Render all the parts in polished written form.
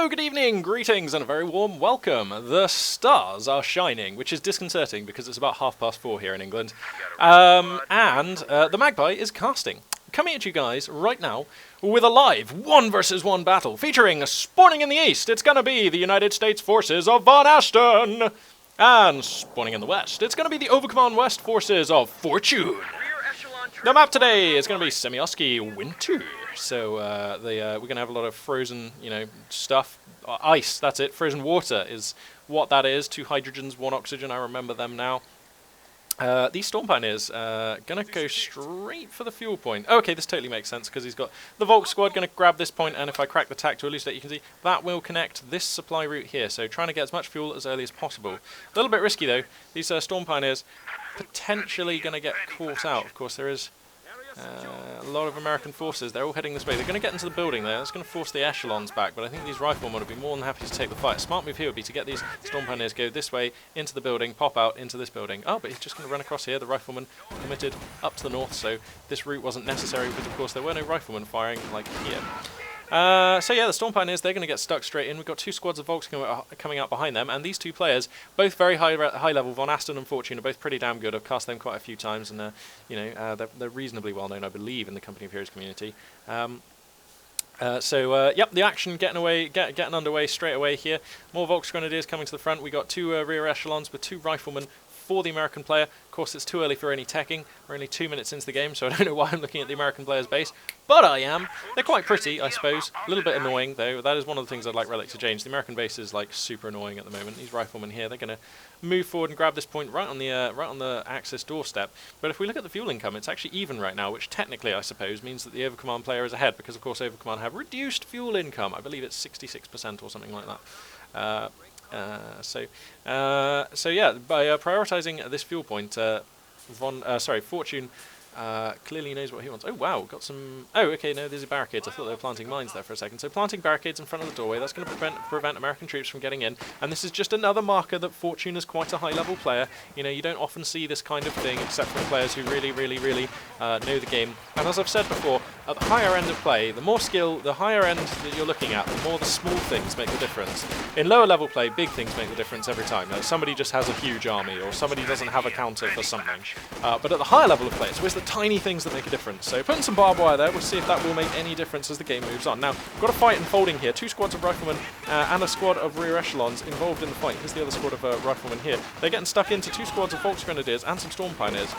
Hello, good evening, greetings, and a very warm welcome. The stars are shining, which is disconcerting because it's about 4:30 here in England. The Magpie is casting. Coming at you guys right now with a live 1 versus 1 battle featuring spawning in the east. It's going to be the United States forces of VonAsten. And spawning in the west, it's going to be the Overcommand West forces of Fortune. The map today is going to be Semioski Winter. So we're going to have a lot of frozen, stuff. Ice, that's it. Frozen water is what that is. 2 hydrogens, 1 oxygen. I remember them now. These Storm Pioneers going to go straight for the fuel point. Okay, this totally makes sense because he's got the Volk squad going to grab this point, and if I crack the tack to elucidate, you can see that will connect this supply route here. So trying to get as much fuel as early as possible. A little bit risky though. These Storm Pioneers potentially going to get caught out. Of course, there is a lot of American forces. They're all heading this way. They're going to get into the building there. That's going to force the echelons back, but I think these riflemen would be more than happy to take the fight. A smart move here would be to get these Storm Pioneers go this way into the building, pop out into this building. Oh, but he's just going to run across here. The riflemen committed up to the north, so this route wasn't necessary because, of course, there were no riflemen firing like here. So yeah, the Storm Pioneers, they're going to get stuck straight in. We've got 2 squads of Volks coming out behind them, and these 2 players, both very high level, VonAsten and Fortune, are both pretty damn good. I've cast them quite a few times, and they're reasonably well known, I believe, in the Company of Heroes community. Yep, the action getting underway straight away here. More Volks Grenadiers coming to the front. We got 2 rear echelons with 2 riflemen for the American player. Of course, it's too early for any teching. We're only 2 minutes into the game, so I don't know why I'm looking at the American player's base, but I am. They're quite pretty, I suppose. A little bit annoying, though. That is one of the things I'd like Relic to change. The American base is like super annoying at the moment. These riflemen here, they're going to move forward and grab this point right on the Axis doorstep. But if we look at the fuel income, it's actually even right now, which technically, I suppose, means that the Overcommand player is ahead, because of course Overcommand have reduced fuel income. I believe it's 66% or something like that. Yeah, by prioritizing this fuel point, Fortune clearly knows what he wants. Oh wow, got some. Oh, okay, no, there's a barricades. I thought they were planting mines there for a second. So planting barricades in front of the doorway, that's going to prevent American troops from getting in. And this is just another marker that Fortune is quite a high-level player. You don't often see this kind of thing except from players who really know the game. And as I've said before, at the higher end of play, the more skill, the higher end that you're looking at, the more the small things make the difference. In lower level play, big things make the difference every time. Like somebody just has a huge army, or somebody doesn't have a counter for something. But at the higher level of play, it's always the tiny things that make a difference. So putting some barbed wire there, we'll see if that will make any difference as the game moves on. Now, we've got a fight unfolding here. 2 squads of riflemen and a squad of rear echelons involved in the fight. Here's the other squad of riflemen here. They're getting stuck into 2 squads of Volks Grenadiers and some Storm Pioneers.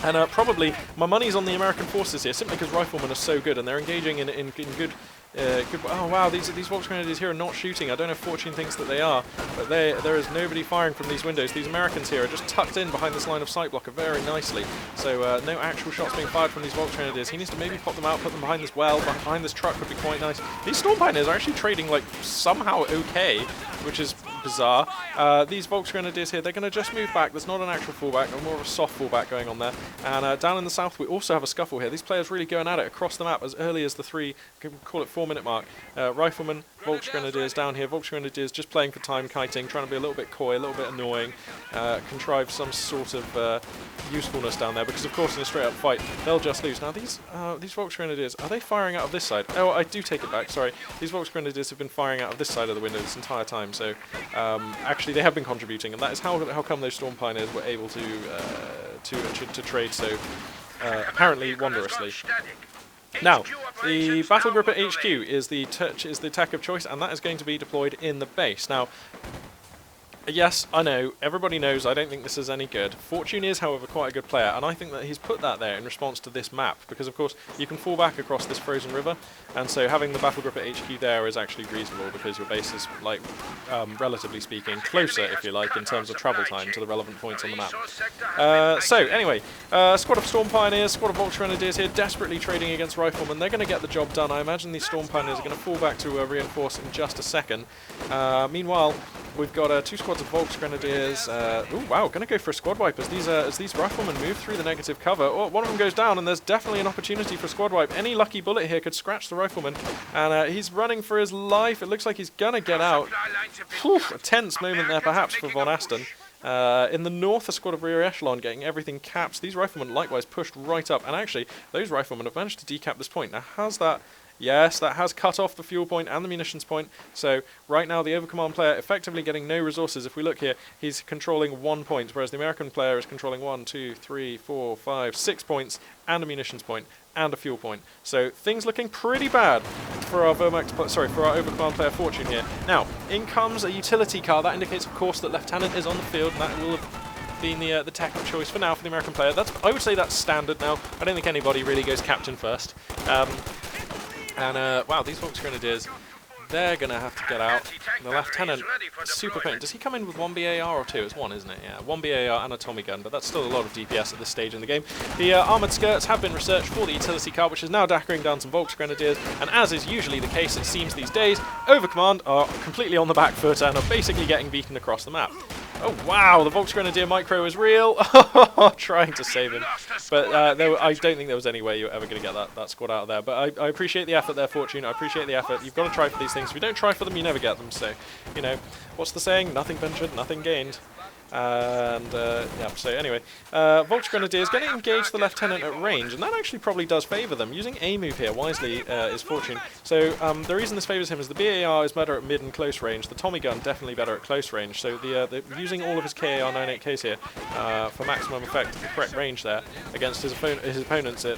And probably my money's on the American forces here, simply because riflemen are so good and they're engaging in good. Oh wow, these Volks Grenadiers here are not shooting. I don't know if Fortune thinks that they are, but there is nobody firing from these windows. These Americans here are just tucked in behind this line of sight blocker very nicely. So no actual shots being fired from these Volks Grenadiers. He needs to maybe pop them out, put them behind this well, behind this truck would be quite nice. These Storm Pioneers are actually trading like somehow okay, which is bizarre. These Volks Grenadiers here, they're going to just move back. There's not an actual fallback, more of a soft fallback going on there. And down in the south, we also have a scuffle here. These players really going at it across the map as early as the 4-minute mark. Riflemen, Volks Grenadiers down here. Volks Grenadiers just playing for time, kiting, trying to be a little bit coy, a little bit annoying, contrive some sort of usefulness down there, because of course in a straight up fight they'll just lose. Now these Volks Grenadiers, are they firing out of this side? Oh, I do take it back, sorry. These Volks Grenadiers have been firing out of this side of the window this entire time, so actually they have been contributing, and that is how come those Storm Pioneers were able to trade so apparently wondrously. Now, the battle group at HQ is the tech of choice, and that is going to be deployed in the base. Now, yes, I know, everybody knows I don't think this is any good. Fortune is, however, quite a good player, and I think that he's put that there in response to this map, because of course you can fall back across this frozen river, and so having the battle group at HQ there is actually reasonable, because your base is, like, relatively speaking, closer, if you like, in terms of travel time to the relevant points on the map. So, anyway, squad of Storm Pioneers, squad of Volks Grenadiers here, desperately trading against riflemen. They're going to get the job done. I imagine these Storm Pioneers are going to fall back to reinforce in just a second. Meanwhile, we've got 2 squads of Volks Grenadiers. Oh wow, going to go for a squad wipe as these riflemen move through the negative cover. Oh, one of them goes down, and there's definitely an opportunity for a squad wipe. Any lucky bullet here could scratch the rifleman, and he's running for his life. It looks like he's going to get out. Whew, a tense moment there perhaps for VonAsten. In the north, a squad of rear echelon getting everything capped. These riflemen likewise pushed right up, and actually those riflemen have managed to decap this point. Now, has that Yes, that has cut off the fuel point and the munitions point. So right now the Overcommand player effectively getting no resources. If we look here, he's controlling 1 point, whereas the American player is controlling 1, 2, 3, 4, 5, 6 points and a munitions point and a fuel point. So things looking pretty bad for our Overcommand player Fortune here. Now, in comes a utility car. That indicates, of course, that Lieutenant is on the field, and that will have been the tech of choice for now for the American player. I would say that's standard now. I don't think anybody really goes captain first. Wow, these Volksgrenadiers, they're going to have to get out. The Lieutenant, super pain. Does he come in with 1 BAR or 2? It's 1, isn't it? Yeah, 1 BAR and a Tommy gun, but that's still a lot of DPS at this stage in the game. The armoured skirts have been researched for the utility car, which is now dackering down some Volksgrenadiers, and as is usually the case, it seems these days, Overcommand are completely on the back foot and are basically getting beaten across the map. Oh wow, the Volksgrenadier micro is real. Trying to save him. But I don't think there was any way you were ever going to get that squad out of there. But I appreciate the effort there, Fortune. I appreciate the effort. You've got to try for these things. If you don't try for them, you never get them. So, you know, what's the saying? Nothing ventured, nothing gained. And yeah, so anyway, Volksgrenadiers going to engage the Lieutenant at range, and that actually probably does favour them. Using a move here wisely is Fortune. So the reason this favours him is the BAR is better at mid and close range. The Tommy gun definitely better at close range. So the using all of his KAR 98Ks here for maximum effect at the correct range there against his opponents at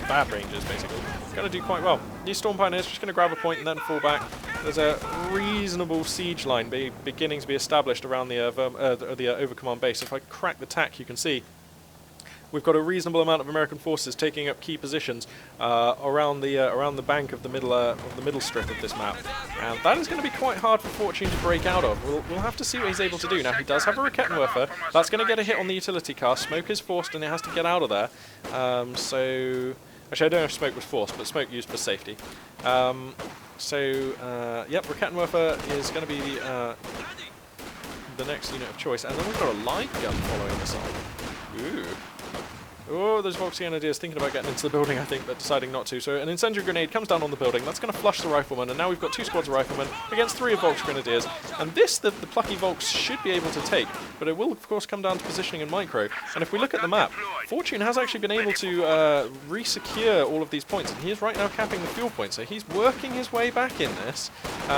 bad ranges, basically. Going to do quite well. These Storm Pioneers just going to grab a point and then fall back. There's a reasonable siege line beginning to be established around the Overcommand base. If I crack the tack, you can see we've got a reasonable amount of American forces taking up key positions around the bank of the middle strip of this map, and that is going to be quite hard for Fortune to break out of. We'll have to see what he's able to do. Now he does have a Rakettenwerfer. That's going to get a hit on the utility car. Smoke is forced, and it has to get out of there. So actually, I don't know if smoke was forced, but smoke used for safety. Yep, Rakettenwerfer is going to be the next unit of choice, and then we've got a light gun following this on. Ooh. Oh, those Volksgrenadiers thinking about getting into the building, I think, but deciding not to. So an incendiary grenade comes down on the building. That's going to flush the riflemen, and now we've got 2 squads of riflemen against 3 of Volksgrenadiers. And this, the plucky Volks should be able to take, but it will, of course, come down to positioning and micro. And if we look at the map, Fortune has actually been able to re-secure all of these points, and he is right now capping the fuel point, so he's working his way back in this.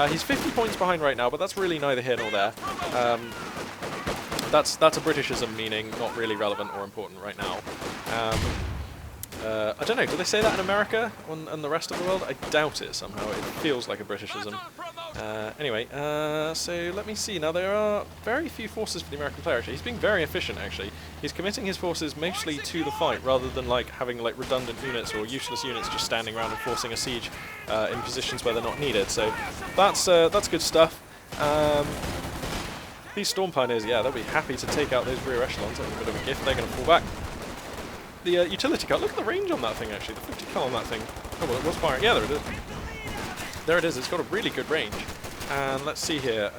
He's 50 points behind right now, but that's really neither here nor there. That's a Britishism, meaning not really relevant or important right now. I don't know, do they say that in America and the rest of the world? I doubt it somehow. It feels like a Britishism. Anyway, so let me see. Now, there are very few forces for the American player, actually. He's being very efficient, actually. He's committing his forces mostly to the fight, rather than having redundant units or useless units just standing around and forcing a siege in positions where they're not needed. So that's good stuff. These Storm Pioneers, yeah, they'll be happy to take out those rear echelons. That's a bit of a gift. They're going to fall back. The utility car, look at the range on that thing, actually. The 50 cal on that thing. Oh, well, it was firing. Yeah, there it is. There it is. It's got a really good range. And let's see here.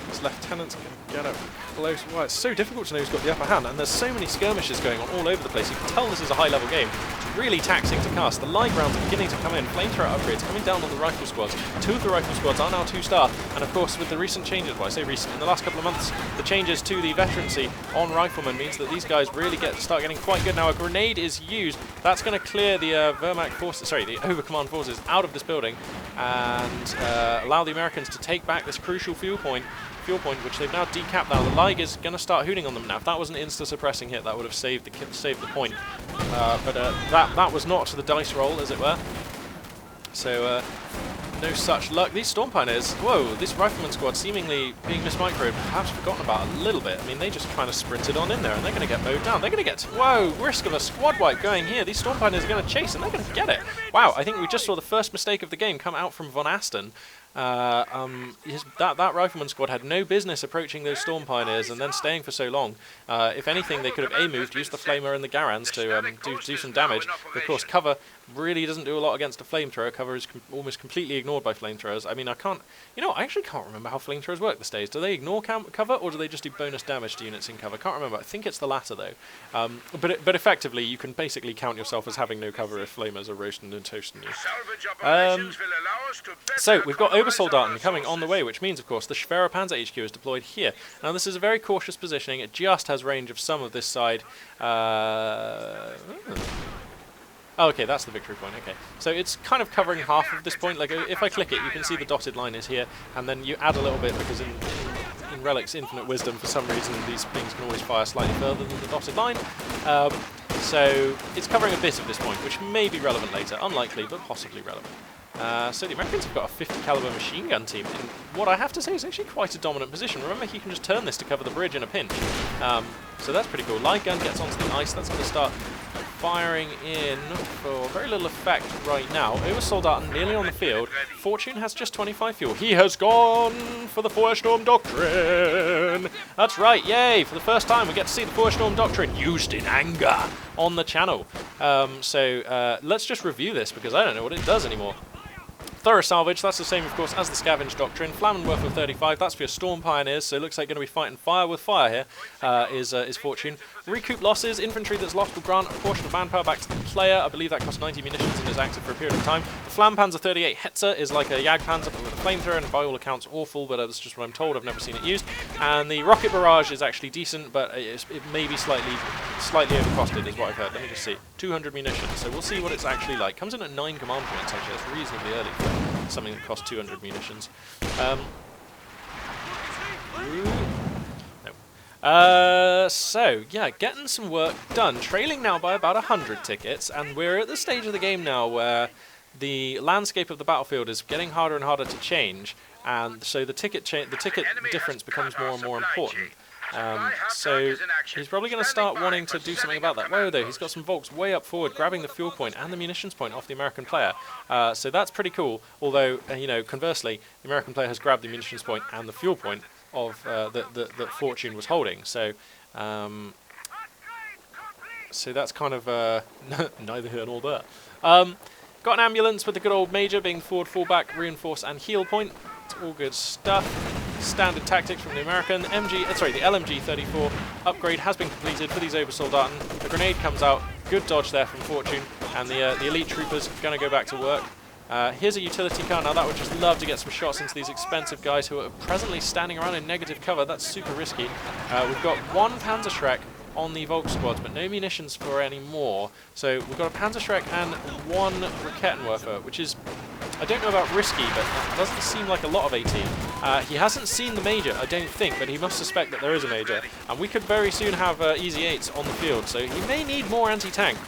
This Lieutenant's going to get up close. Wow, it's so difficult to know who's got the upper hand. And there's so many skirmishes going on all over the place. You can tell this is a high-level game. It's really taxing to cast. The light rounds are beginning to come in. Flamethrower upgrades coming down on the rifle squads. 2 of the rifle squads are now 2-star. And of course, with the recent changes, well, I say recent, in the last couple of months, the changes to the veterancy on riflemen means that these guys really start getting quite good. Now, a grenade is used. That's going to clear the the Overcommand forces out of this building and allow the Americans to take back this crucial fuel point, which they've now decapped. Now the Lig is going to start hooting on them now. If that was an insta-suppressing hit, that would have saved the point. But that was not the dice roll, as it were. So no such luck. These Storm Pioneers, whoa, this Rifleman squad seemingly being mismicroed, perhaps forgotten about a little bit. I mean, they just kind of sprinted on in there, and they're going to get mowed down. They're going to get, whoa, risk of a squad wipe going here. These Storm Pioneers are going to chase, and they're going to get it. Wow, I think we just saw the first mistake of the game come out from VonAsten. That Rifleman squad had no business approaching those Storm Pioneers and then staying for so long. If anything, they could have A-moved, used the Flamer and the Garans to do some damage. But of course, cover really doesn't do a lot against a flamethrower. Cover is almost completely ignored by flamethrowers. I mean, I actually can't remember how flamethrowers work these days. Do they ignore cover, or do they just do bonus damage to units in cover? I can't remember. I think it's the latter, though. But effectively, you can basically count yourself as having no cover if flamers are roasting and toasting you. So, we've got Obersoldaten coming on the way, which means, of course, the Schwerer Panzer HQ is deployed here. Now, this is a very cautious positioning. It just has range of some of this side. Oh, okay, that's the victory point. Okay, so it's kind of covering half of this point. Like, if I click it, you can see the dotted line is here, and then you add a little bit because in Relic's Infinite Wisdom, for some reason, these things can always fire slightly further than the dotted line. So it's covering a bit of this point, which may be relevant later. Unlikely, but possibly relevant. So the Americans have got a 50 caliber machine gun team in what I have to say is actually quite a dominant position. Remember, he can just turn this to cover the bridge in a pinch. So that's pretty cool. Light gun gets onto the ice. That's going to start firing in for very little effect right now. Oversoldaten nearly on the field. Fortune has just 25 fuel. He has gone for the Feursturm doctrine. That's right, yay! For the first time we get to see the Feursturm doctrine used in anger on the channel. So let's just review this because I don't know what it does anymore. Thorough salvage, that's the same of course as the scavenge doctrine. Flammenwerfer 35, that's for your storm pioneers, so it looks like going to be fighting fire with fire here, is Fortune. Recoup losses, infantry that's lost will grant a portion of manpower back to the player. I believe that costs 90 munitions and is active for a period of time. The Flampanzer 38 Hetzer is like a Jagdpanzer but with a flamethrower, and by all accounts awful, but that's just what I'm told, I've never seen it used. And the rocket barrage is actually decent, but it may be slightly overcosted is what I've heard. Let me just see. 200 munitions, so we'll see what it's actually like. Comes in at 9 command points actually, that's reasonably early for something that costs 200 munitions. So, yeah, getting some work done. Trailing now by about 100 tickets, and we're at the stage of the game now where the landscape of the battlefield is getting harder and harder to change, and so the ticket difference becomes more and more important. So he's probably going to start wanting to do something about that. Whoa, though, he's got some Volks way up forward, grabbing the fuel point and the munitions point off the American player. So that's pretty cool, although, you know, conversely, the American player has grabbed the munitions point and the fuel point of that Fortune was holding. So so that's kind of neither here nor there. Got an ambulance with the good old Major being forward, fallback, reinforce and heal point. It's all good stuff. Standard tactics from the American. The LMG 34 upgrade has been completed for these Oversoldaten. The grenade comes out. Good dodge there from Fortune. And the elite troopers going to go back to work. Here's a utility car. Now that would just love to get some shots into these expensive guys who are presently standing around in negative cover. That's super risky. We've got one Panzerschreck on the Volk squads, but no munitions for any more. So we've got a Panzerschreck and one Rakettenwerfer, which is, I don't know about risky, but it doesn't seem like a lot of 18. He hasn't seen the Major, I don't think, but he must suspect that there is a Major. And we could very soon have easy 8s on the field, so he may need more anti-tank.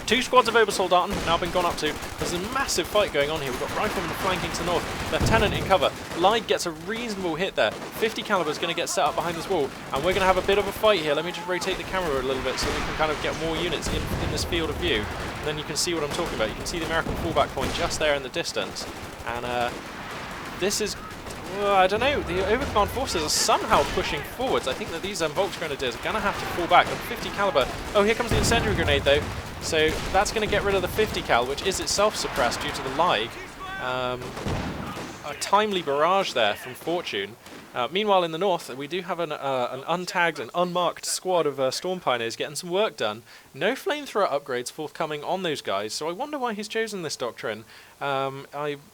2 squads of Oversoldaten now been gone up to. There's a massive fight going on here. We've got Rifleman flanking to the north. Lieutenant in cover. Lied gets a reasonable hit there. 50 caliber is going to get set up behind this wall, and we're going to have a bit of a fight here. Let me just rotate the camera a little bit so we can kind of get more units in this field of view. And then you can see what I'm talking about. You can see the American fallback point just there in the distance. And this is, I don't know, the Overcommand forces are somehow pushing forwards. I think that these Volksgrenadiers are going to have to fall back. And 50 caliber. Oh, here comes the incendiary grenade though. So that's going to get rid of the 50 cal, which is itself suppressed due to the lag. A timely barrage there from Fortune. Meanwhile, in the north, we do have an untagged and unmarked squad of Storm Pioneers getting some work done. No flamethrower upgrades forthcoming on those guys, so I wonder why he's chosen this doctrine. I'm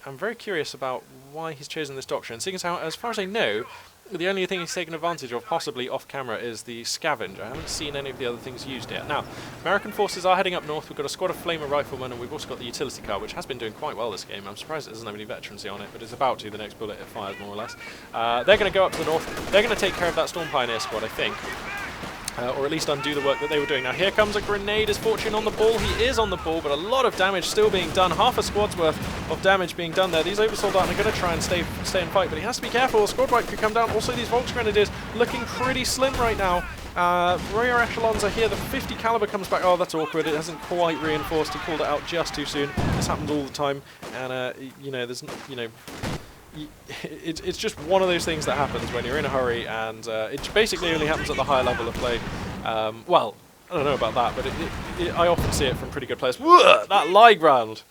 very curious about why he's chosen this doctrine, seeing as how, as far as I know, the only thing he's taken advantage of, possibly off camera, is the scavenge. I haven't seen any of the other things used yet. Now, American forces are heading up north. We've got a squad of Flamer riflemen, and we've also got the utility car, which has been doing quite well this game. I'm surprised it doesn't have any veterancy on it, but it's about to. The next bullet it fires, more or less. They're going to go up to the north. They're going to take care of that Storm Pioneer squad, I think. Or at least undo the work that they were doing. Now here comes a grenade. Is Fortune on the ball? He is on the ball, but a lot of damage still being done. Half a squad's worth of damage being done there. These Oversoldaten are going to try and stay and fight, but he has to be careful. A squad wipe could come down. Also, these Volksgrenadiers looking pretty slim right now. Rear echelons are here. The 50 caliber comes back. Oh, that's awkward. It hasn't quite reinforced. He pulled it out just too soon. This happens all the time, and you know, there's it's just one of those things that happens when you're in a hurry, and it basically only happens at the higher level of play. Well, I don't know about that, but I often see it from pretty good players. Whoa, that lag round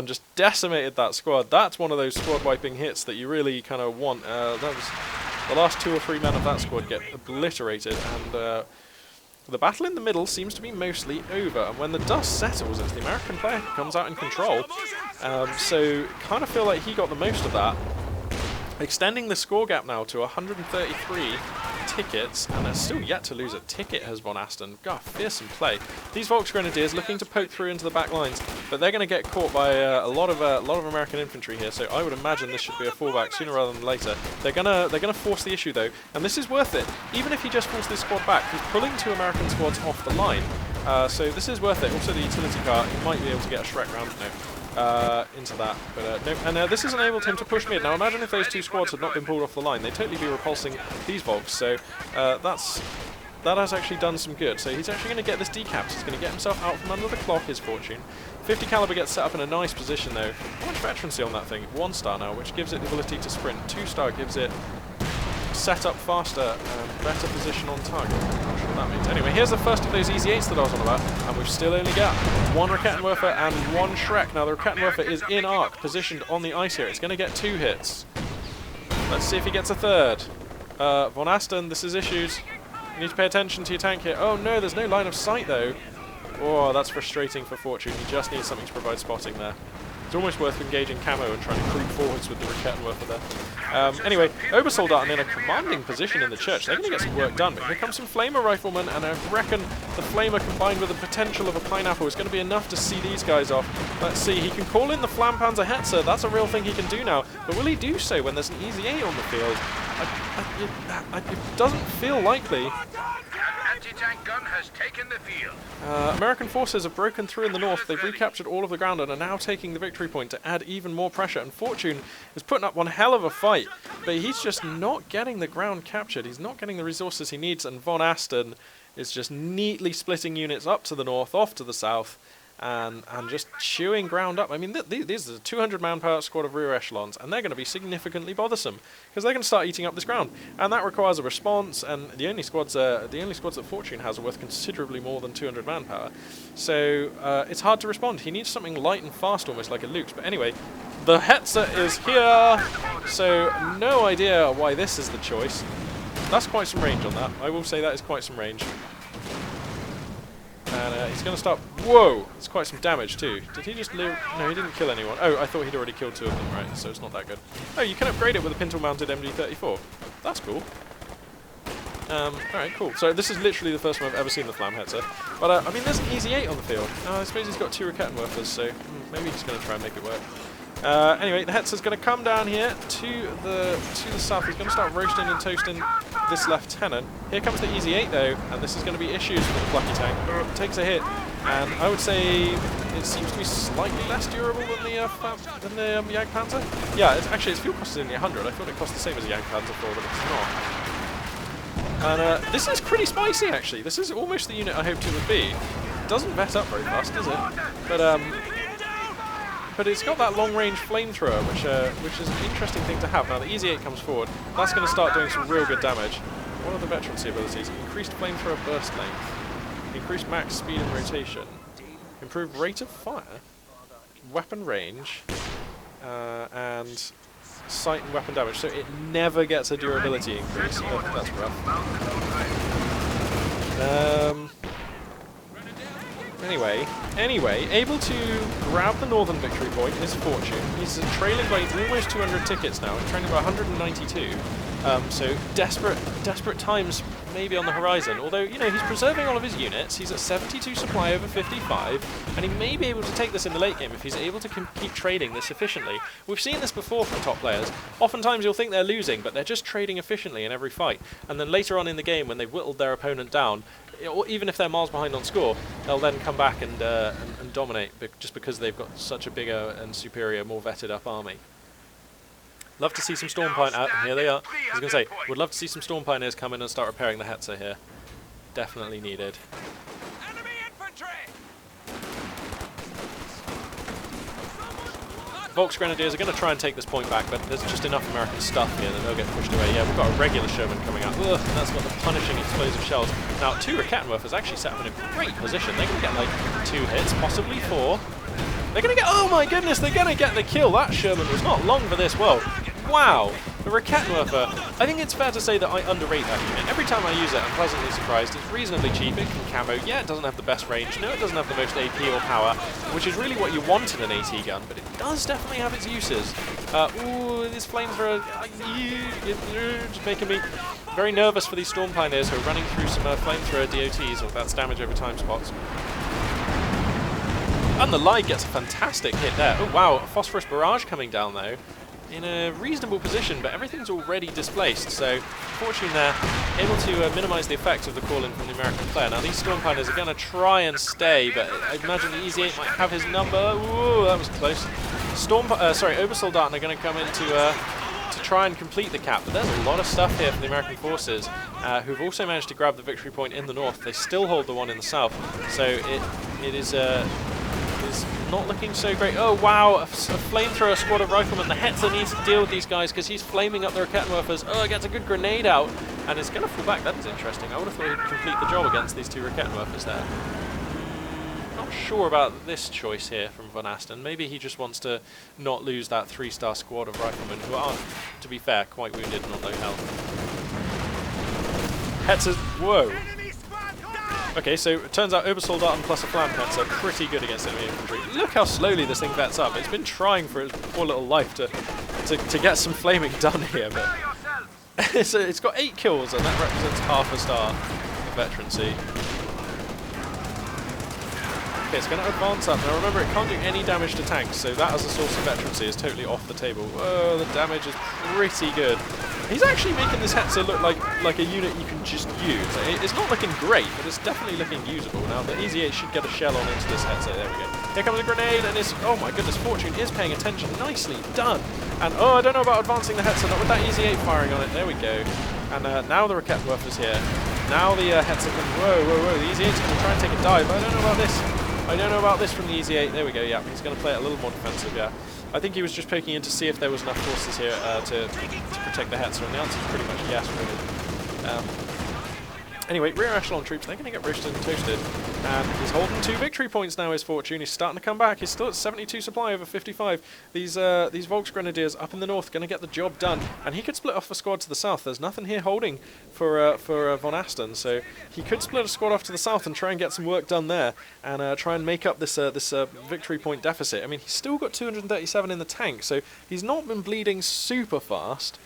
just decimated that squad. That's one of those squad wiping hits that you really kind of want. That was the last 2 or 3 men of that squad get obliterated, and the battle in the middle seems to be mostly over, and when the dust settles, it's the American player who comes out in control. So kind of feel like he got the most of that. Extending the score gap now to 133 tickets, and they're still yet to lose a ticket, has VonAsten. God, fearsome play. These Volksgrenadiers looking to poke through into the back lines, but they're going to get caught by a lot of American infantry here, so I would imagine this should be a fallback sooner rather than later. They're gonna force the issue, though, and this is worth it. Even if he just pulls this squad back, he's pulling 2 American squads off the line. So this is worth it. Also the utility car, he might be able to get a Shrek round into that, but no. And this has enabled him to push mid. Now imagine if those 2 squads had not been pulled off the line, they'd totally be repulsing these Volks, so that has actually done some good. So he's actually going to get this decapped. He's going to get himself out from under the clock, his Fortune. 50 caliber gets set up in a nice position though. How much veterancy on that thing? 1 star now, which gives it the ability to sprint. 2 star gives it set up faster and better position on target. I'm not sure what that means. Anyway, here's the first of those Easy 8s that I was on about, and we've still only got 1 Rakettenwerfer and 1 Shrek. Now the Rakettenwerfer is in arc, positioned on the ice here. It's going to get 2 hits. Let's see if he gets a 3rd. VonAsten, this is issues. You need to pay attention to your tank here. Oh no, there's no line of sight though. Oh, that's frustrating for Fortune. He just needs something to provide spotting there. It's almost worth engaging camo and trying to creep forwards with the Rakettenwerfer there. Anyway, Obersoldaten in a commanding position in the church. They're going to get some work done, but here comes some Flamer Riflemen, and I reckon the Flamer combined with the potential of a Pineapple is going to be enough to see these guys off. Let's see, he can call in the Flampanzer Hetzer. That's a real thing he can do now, but will he do so when there's an Easy 8 on the field? It doesn't feel likely. Anti-tank gun has taken the field. American forces have broken through in the north. They've recaptured all of the ground and are now taking the victory point to add even more pressure. And Fortune is putting up one hell of a fight, but he's just not getting the ground captured. He's not getting the resources he needs, and VonAsten is just neatly splitting units up to the north, off to the south, and just chewing ground up. I mean, these are a 200 manpower squad of rear echelons, and they're going to be significantly bothersome because they're going to start eating up this ground, and that requires a response. And the only squads that Fortune has are worth considerably more than 200 manpower, so it's hard to respond. He needs something light and fast, almost like a Luke's. But anyway, the Hetzer is here, so no idea why this is the choice. That's quite some range on that. I will say that is quite some range. And he's going to start... Whoa! It's quite some damage too. Did he just live? No, he didn't kill anyone. Oh, I thought he'd already killed 2 of them, right? So it's not that good. Oh, you can upgrade it with a pintle-mounted MG34. That's cool. Alright, cool. So this is literally the first time I've ever seen the Flam Hetzer. But, I mean, there's an Easy 8 on the field. I suppose he's got 2 Rakettenwerfers, so maybe he's going to try and make it work. Anyway, the Hetzer's going to come down here to the south. He's going to start roasting and toasting this lieutenant. Here comes the Easy 8 though, and this is going to be issues for the Plucky tank. It takes a hit, and I would say it seems to be slightly less durable than the Jagdpanzer. Yeah, its fuel cost is only 100. I thought it cost the same as a Jagdpanzer 4, but it's not. And this is pretty spicy actually. This is almost the unit I hoped it would be. It doesn't vet up very fast, does it? But it's got that long-range flamethrower, which is an interesting thing to have. Now the Easy 8 comes forward. That's going to start doing some real good damage. What are the veterancy abilities? Increased flamethrower burst length, increased max speed and rotation, improved rate of fire, weapon range, and sight and weapon damage. So it never gets a durability increase. Oh, that's rough. Anyway, able to grab the northern victory point is Fortune. He's trailing by almost 200 tickets now, trailing by 192. So desperate times maybe on the horizon. Although, you know, he's preserving all of his units. He's at 72 supply over 55, and he may be able to take this in the late game if he's able to keep trading this efficiently. We've seen this before from top players. Oftentimes you'll think they're losing, but they're just trading efficiently in every fight. And then later on in the game, when they've whittled their opponent down, or even if they're miles behind on score, they'll then come back and dominate just because they've got such a bigger and superior, more vetted up army. Love to see some Storm Pioneers out, and here they are. I was going to say, would love to see some Storm Pioneers come in and start repairing the Hetzer here. Definitely needed. Enemy infantry! Volksgrenadiers are going to try and take this point back, but there's just enough American stuff here that they'll get pushed away. Yeah, we've got a regular Sherman coming out. Ugh, that's got the punishing explosive shells. Now, 2 Rakettenwerfers actually set up in a great position. They're going to get like 2 hits, possibly 4. They're going to get... Oh my goodness, they're going to get the kill. That Sherman was not long for this. Well, wow. The Rakettenwerfer, I think it's fair to say that I underrate that unit. Every time I use it, I'm pleasantly surprised. It's reasonably cheap. It can camo. Yeah, it doesn't have the best range. No, it doesn't have the most AP or power, which is really what you want in an AT gun, but it does definitely have its uses. Ooh, this flamethrower, just making me... Very nervous for these Storm Pioneers who are running through some flamethrower DOTs, or that's damage over time spots. And the Light gets a fantastic hit there. Oh wow, a Phosphorus Barrage coming down though. In a reasonable position, but everything's already displaced, so Fortune there, able to minimise the effect of the call-in from the American player. Now these Storm Pioneers are going to try and stay, but I imagine the Easy 8 might have his number. Ooh, that was close. Obersoldaten are going to come in to try and complete the cap, but there's a lot of stuff here for the American forces, who've also managed to grab the victory point in the north. They still hold the one in the south, so it is not looking so great. Oh wow, a flamethrower squad of riflemen. The Hetzer needs to deal with these guys because he's flaming up the Rakettenwerfers. Oh, gets a good grenade out and it's going to fall back. That is interesting. I would have thought he'd complete the job against these two Rakettenwerfers there. Not sure about this choice here from VonAsten. Maybe he just wants to not lose that 3-star squad of riflemen who are, to be fair, quite wounded and on low health. Hetzer's... whoa. Okay, so it turns out Obersoldaten plus a Flammetz are pretty good against enemy infantry. Look how slowly this thing vets up. It's been trying for its poor little life to get some flaming done here, but it's got 8 kills and that represents half a star of veterancy. Okay, it's going to advance up. Now remember, it can't do any damage to tanks, so that as a source of veterancy is totally off the table. Whoa, the damage is pretty good. He's actually making this Hetzer look like a unit you can just use. It's not looking great, but it's definitely looking usable. Now the Easy 8 should get a shell on into this Hetzer. There we go. Here comes a grenade, and it's... oh my goodness, Fortune is paying attention. Nicely done. And oh, I don't know about advancing the Hetzer, not with that Easy 8 firing on it. There we go. And now the Rakettenwerfer's here. Now the Hetzer can... whoa, whoa, whoa. The Easy 8's going to try and take a dive. I don't know about this. I don't know about this from the Easy 8. There we go, yeah. He's going to play it a little more defensive, yeah. I think he was just poking in to see if there was enough forces here to protect the Hetzer, and the answer is pretty much yes, really. Anyway, rear echelon troops, they're going to get roasted and toasted. And he's holding 2 victory points now, is Fortune. He's starting to come back. He's still at 72 supply over 55. These Volksgrenadiers up in the north going to get the job done. And he could split off a squad to the south. There's nothing here holding for VonAsten, so he could split a squad off to the south and try and get some work done there and try and make up this victory point deficit. I mean, he's still got 237 in the tank, so he's not been bleeding super fast.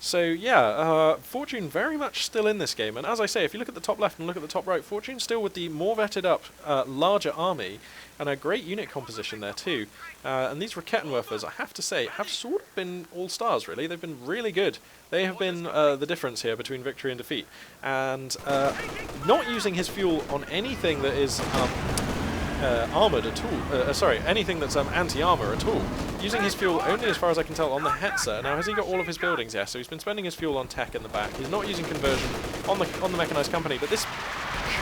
So yeah, Fortune very much still in this game, and as I say, if you look at the top left and look at the top right, Fortune still with the more vetted up, larger army, and a great unit composition there too. And these Rakettenwerfers, I have to say, have sort of been all-stars really. They've been really good. They have been the difference here between victory and defeat. And not using his fuel on anything that is armoured at all, anything that's anti-armour at all. Using his fuel only, as far as I can tell, on the Hetzer. Now, has he got all of his buildings? Yeah, so he's been spending his fuel on tech in the back. He's not using conversion on the mechanised company, but this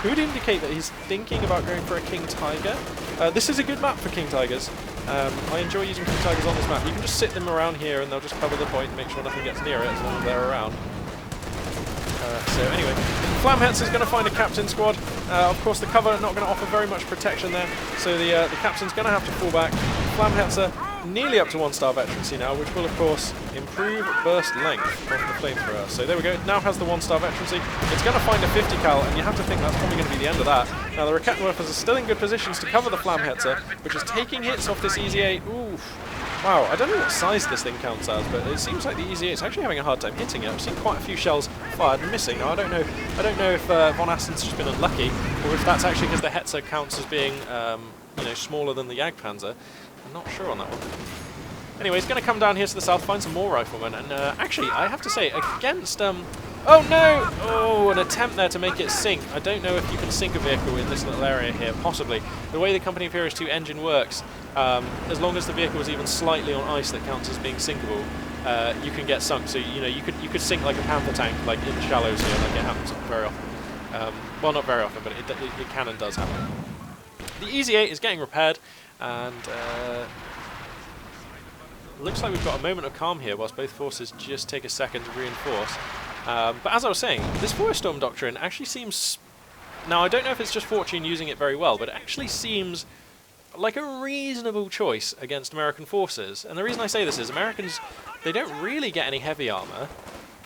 could indicate that he's thinking about going for a King Tiger. This is a good map for King Tigers. I enjoy using King Tigers on this map. You can just sit them around here and they'll just cover the point and make sure nothing gets near it as long as they're around. So anyway, Flammetz is going to find a captain squad. Of course, the cover not going to offer very much protection there, so the captain's going to have to fall back. Flammetzer nearly up to 1-star veterancy now, which will of course improve burst length of the flamethrower. So there we go, it now has the 1-star veterancy. It's going to find a 50 cal, and you have to think that's probably going to be the end of that. Now the Rakettenwerfers are still in good positions to cover the Flammetzer, which is taking hits off this Easy 8. Oof. Wow, I don't know what size this thing counts as, but it seems like the Easy 8 is actually having a hard time hitting it. I've seen quite a few shells fired and missing. Now I don't know if VonAsten's just been unlucky, or if that's actually because the Hetzer counts as being smaller than the Jagdpanzer. I'm not sure on that one. Anyway, he's going to come down here to the south, find some more riflemen, and actually, I have to say, against... oh no! Oh, an attempt there to make it sink. I don't know if you can sink a vehicle in this little area here, possibly. The way the Company of Heroes 2 engine works, as long as the vehicle is even slightly on ice that counts as being sinkable, you can get sunk. So, you could sink like a Panther tank, like in shallows here, like it happens very often. Well, not very often, but it can and does happen. The Easy 8 is getting repaired, and looks like we've got a moment of calm here whilst both forces just take a second to reinforce. But as I was saying, this Feursturm doctrine actually seems... Now, I don't know if it's just Fortune using it very well, but it actually seems like a reasonable choice against American forces. And the reason I say this is Americans, they don't really get any heavy armour,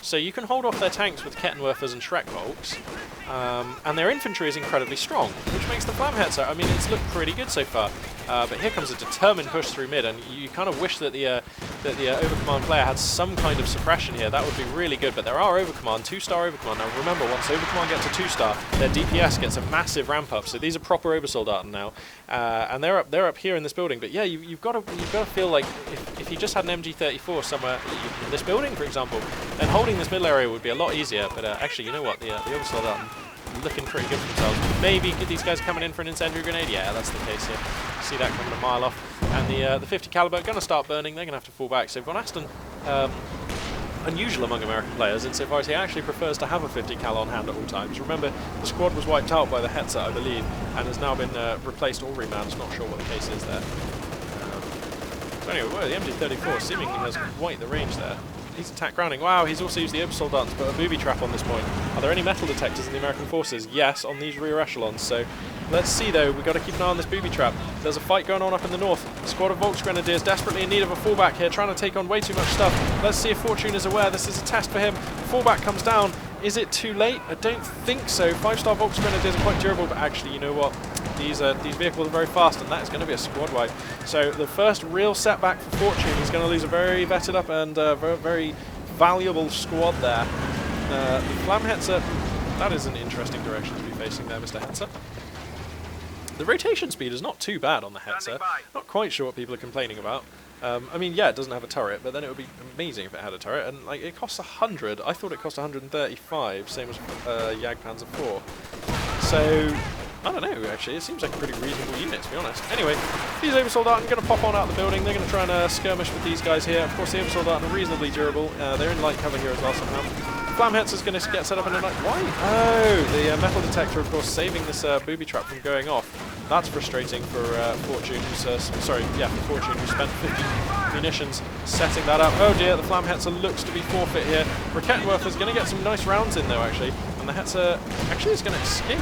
so you can hold off their tanks with Kettenwerfers and Schreckvolks. and their infantry is incredibly strong, which makes the Flamhetzer, I mean, it's looked pretty good so far. But here comes a determined push through mid, and you kind of wish that the Overcommand player had some kind of suppression here. That would be really good, but there are Overcommand, 2-star Overcommand. Now remember, once Overcommand gets to 2-star, their DPS gets a massive ramp up, so these are proper Obersoldaten now. And they're up here in this building, but yeah, you've got to feel like if you just had an MG34 somewhere in this building, for example, then holding this middle area would be a lot easier. But actually, you know what, the Obersoldaten looking pretty good for themselves. Maybe these guys coming in for an incendiary grenade. Yeah, that's the case here. See that coming a mile off, and the 50 caliber going to start burning. They're going to have to fall back. So VonAsten, unusual among American players insofar as he actually prefers to have a 50 cal on hand at all times. Remember, the squad was wiped out by the Hetzer, I believe, and has now been replaced or remanned. Not sure what the case is there. So anyway, well, the MG34 seemingly has quite the range there. He's attack grounding. Wow, he's also used the Obersoldaten to put a booby trap on this point. Are there any metal detectors in the American forces? Yes, on these rear echelons. So let's see, though. We've got to keep an eye on this booby trap. There's a fight going on up in the north. A squad of Volksgrenadiers desperately in need of a fallback here, trying to take on way too much stuff. Let's see if Fortune is aware. This is a test for him. Fallback comes down. Is it too late? I don't think so. 5-star Volksgrenadiers are quite durable, but actually, you know what? These vehicles are very fast, and that is going to be a squad wipe. So the first real setback for Fortune. He's going to lose a very vetted up and very valuable squad there. The Flamhetzer, that is an interesting direction to be facing there, Mr. Hetzer. The rotation speed is not too bad on the Hetzer. Not quite sure what people are complaining about. I mean, yeah, it doesn't have a turret, but then it would be amazing if it had a turret. And like, it costs 100. I thought it cost 135, same as Jagdpanzer 4. So I don't know, actually. It seems like a pretty reasonable unit, to be honest. Anyway, these Obersoldaten are going to pop on out the building. They're going to try and skirmish with these guys here. Of course, the Obersoldaten are reasonably durable. They're in light cover here as well somehow. Flamhetzer is going to get set up in a night. Why? Oh, the metal detector, of course, saving this booby trap from going off. That's frustrating for Fortune, for Fortune, who spent 50 munitions setting that up. Oh dear, the Flamhetzer looks to be forfeit here. Rakettenwerfer is going to get some nice rounds in, though, actually. And the Hetzer actually is going to escape.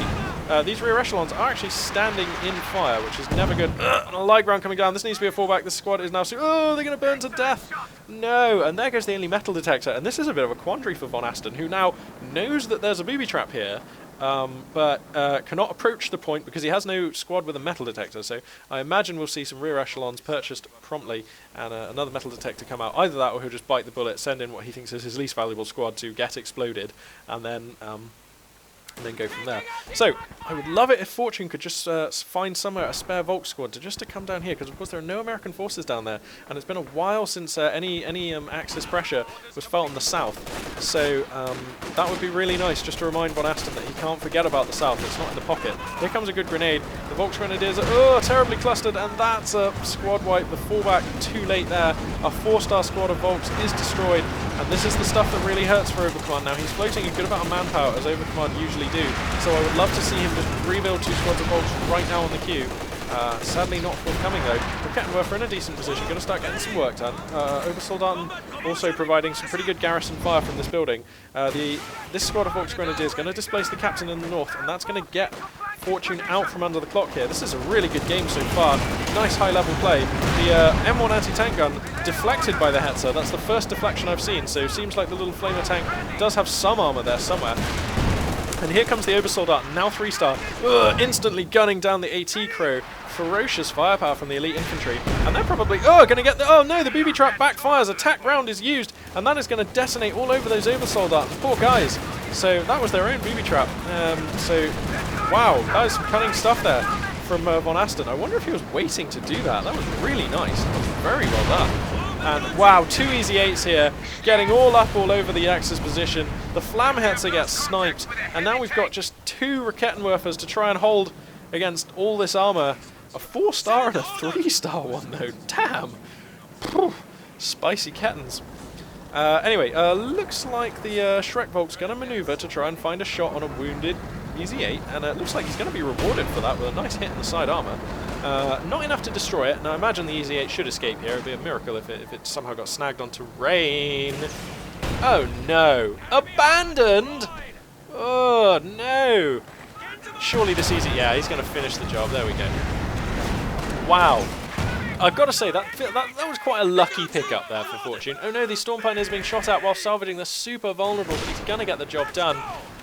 These rear echelons are actually standing in fire, which is never good. And a light ground coming down. This needs to be a fallback. This squad is now... Oh, they're going to burn to death. No, and there goes the only metal detector. And this is a bit of a quandary for VonAsten, who now knows that there's a booby trap here, but cannot approach the point because he has no squad with a metal detector. So I imagine we'll see some rear echelons purchased promptly and another metal detector come out. Either that or he'll just bite the bullet, send in what he thinks is his least valuable squad to get exploded, and then go from there. So I would love it if Fortune could just find somewhere a spare Volk squad to come down here, because of course there are no American forces down there, and it's been a while since any Axis pressure was felt in the south. So that would be really nice, just to remind VonAsten that he can't forget about the south. It's not in the pocket. Here comes a good grenade. The Volksgrenadiers are terribly clustered, and that's a squad wipe. The fallback too late there. A 4-star squad of Volks is destroyed, and this is the stuff that really hurts for Overcommand. Now he's floating a good amount of manpower, as Overcommand usually do, so I would love to see him just rebuild 2 squads of Volks right now on the queue. Sadly not forthcoming though. Rakettenwerfer in a decent position, going to start getting some work done. Obersoldaten also providing some pretty good garrison fire from this building. This squad of Volksgrenadiers is going to displace the captain in the north, and that's going to get Fortune out from under the clock here. This is a really good game so far. Nice high level play. The M1 anti-tank gun deflected by the Hetzer. That's the first deflection I've seen, so it seems like the little flamer tank does have some armor there somewhere. And here comes the Obersoldaten, now 3-star, instantly gunning down the AT crew. Ferocious firepower from the elite infantry. And they're probably, going to get the, oh no, the booby trap backfires, attack round is used, and that is going to detonate all over those Obersoldaten. Poor guys. So that was their own booby trap. Wow, that is some cunning stuff there from VonAsten. I wonder if he was waiting to do that. That was really nice. That was very well done. And wow, 2 easy 8s here, getting all over the Axis position. The Flamhetzer gets sniped, and now we've got just 2 Rakettenwerfers to try and hold against all this armor. A 4-star and a 3-star one though, damn! Whew. Spicy Kettens. Anyway, looks like the Shrek Volk's going to maneuver to try and find a shot on a wounded Easy 8, and it looks like he's going to be rewarded for that with a nice hit in the side armor. Not enough to destroy it. Now I imagine the Easy 8 should escape here. It would be a miracle if it somehow got snagged on terrain. Oh no! Abandoned! Oh no! Surely this Easy... Yeah, he's going to finish the job. There we go. Wow. I've got to say, that was quite a lucky pickup there for Fortune. Oh no, the Storm Pioneer is being shot at while salvaging. They're super vulnerable, but he's going to get the job done.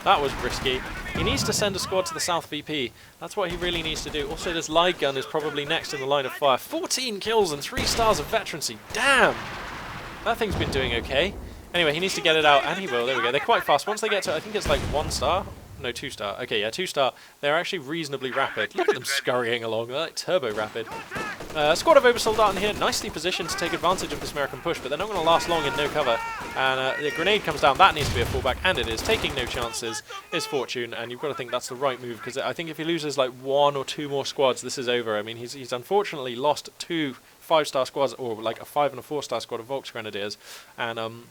That was risky. He needs to send a squad to the South VP. That's what he really needs to do. Also, this light gun is probably next in the line of fire. 14 kills and 3 stars of veterancy. Damn! That thing's been doing okay. Anyway, he needs to get it out, and he will. There we go. They're quite fast. Once they get to, I think it's like 1 star. No, 2 star. Okay, yeah, 2 star. They're actually reasonably rapid. Look at them scurrying along. They're like turbo rapid. Squad of Obersoldaten here, nicely positioned to take advantage of this American push, but they're not going to last long in no cover. And the grenade comes down. That needs to be a fallback, and it is. Taking no chances is Fortune, and you've got to think that's the right move, because I think if he loses like 1 or 2 more squads, this is over. I mean, he's unfortunately lost 2 5-star squads, or like a 5 and a 4-star squad of Volksgrenadiers, and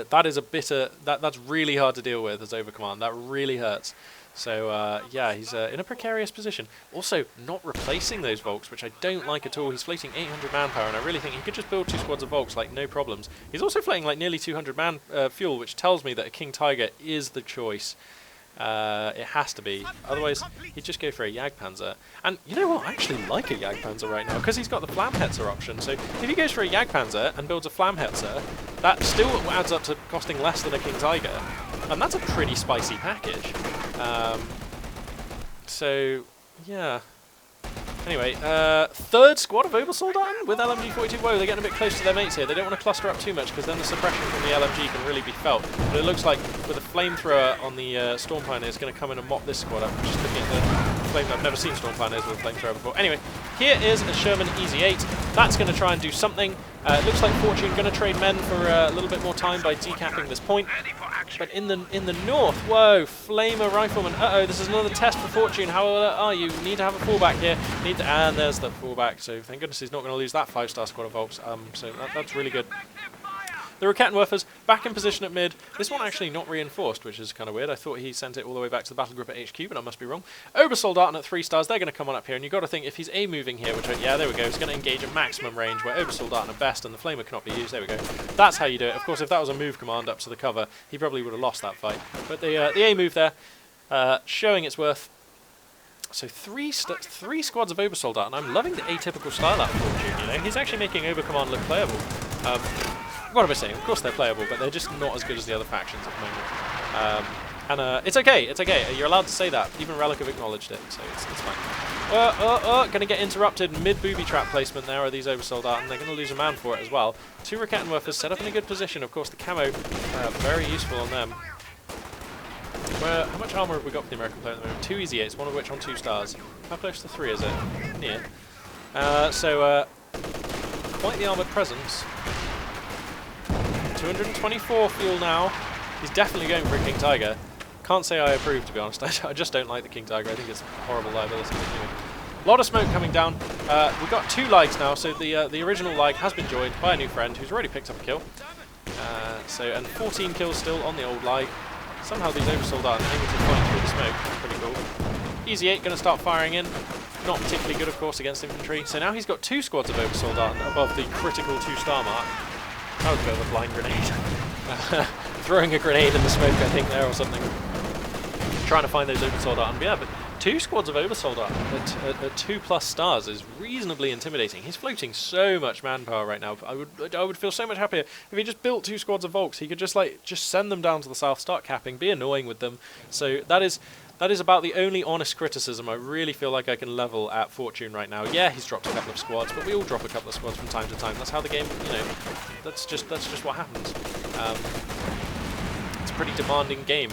that is a bitter. That's really hard to deal with as Overcommand. That really hurts. So yeah, he's in a precarious position. Also, not replacing those Volks, which I don't like at all. He's floating 800 manpower, and I really think he could just build 2 squads of Volks, like no problems. He's also floating like nearly 200 fuel, which tells me that a King Tiger is the choice. It has to be. Otherwise, he'd just go for a Jagdpanzer. And you know what? I actually like a Jagdpanzer right now, because he's got the Flammhetzer option. So if he goes for a Jagdpanzer and builds a Flammhetzer, that still adds up to costing less than a King Tiger. And that's a pretty spicy package. So, yeah. Anyway, 3rd squad of Obersoldaten with LMG-42. Whoa, they're getting a bit close to their mates here. They don't want to cluster up too much, because then the suppression from the LMG can really be felt. But it looks like with a flamethrower on the Storm Pioneers going to come in and mop this squad up. I'm just looking at the flame. I've never seen Storm Pioneers with a flamethrower before. Anyway, here is a Sherman Easy 8. That's going to try and do something. It looks like Fortune going to trade men for a little bit more time by decapping this point. But in the north, whoa, Flamer Rifleman. Uh-oh, this is another test for Fortune. How are you? Need to have a fallback here. And there's the fallback. So thank goodness he's not going to lose that 5-star squad of Volks. So that's really good. The Rakettenwerfers back in position at mid. This one actually not reinforced, which is kind of weird. I thought he sent it all the way back to the battle group at HQ, but I must be wrong. Obersoldaten at 3 stars. They're going to come on up here, and you've got to think if he's A moving here, which yeah, there we go. It's going to engage at maximum range where Obersoldaten are best, and the Flamer cannot be used. There we go. That's how you do it. Of course, if that was a move command up to the cover, he probably would have lost that fight. But the A move there, showing its worth. So 3 squads of Obersoldaten. I'm loving the atypical style out of Fortune. You know, he's actually making Overcommand look playable. What am I saying? Of course they're playable, but they're just not as good as the other factions at the moment. And it's okay. It's okay. You're allowed to say that. Even Relic have acknowledged it, so it's fine. Going to get interrupted mid-booby trap placement there are these Obersoldaten. They're going to lose a man for it as well. 2 Rakettenwerfers set up in a good position. Of course, the camo very useful on them. How much armor have we got for the American player at the moment? 2 Easy 8s, one of which on 2 stars. How close to 3 is it? Near. So quite the armoured presence. 224 fuel now. He's definitely going for a King Tiger. Can't say I approve, to be honest. I just don't like the King Tiger. I think it's a horrible liability. Anyway. A lot of smoke coming down. We've got 2 Ligs now, so the original Lig has been joined by a new friend who's already picked up a kill. And 14 kills still on the old Lig. Somehow these Obersoldaten are able to fight through the smoke. Pretty cool. Easy 8 going to start firing in. Not particularly good, of course, against infantry. So now he's got 2 squads of Obersoldaten above the critical 2-star mark. That was a bit of a blind grenade. Throwing a grenade in the smoke, I think, there or something. Trying to find those Obersoldaten. But yeah, but 2 squads of Obersoldaten at 2+ stars is reasonably intimidating. He's floating so much manpower right now. I would feel so much happier if he just built 2 squads of Volks. He could just send them down to the south, start capping, be annoying with them. So that is about the only honest criticism I really feel like I can level at Fortune right now. Yeah, he's dropped a couple of squads, but we all drop a couple of squads from time to time. That's how the game, you know, that's just what happens. It's a pretty demanding game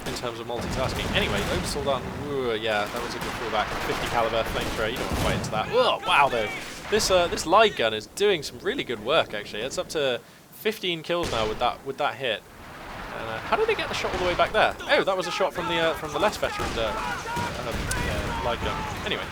in terms of multitasking. Anyway, Obersoldaten, yeah, that was a good fallback. 50 caliber flamethrower, you don't want to fight into that. Whoa, wow, though. This light gun is doing some really good work, actually. It's up to 15 kills now with that hit. How did they get the shot all the way back there? Oh, that was a shot from the less veteran light gun. Anyway,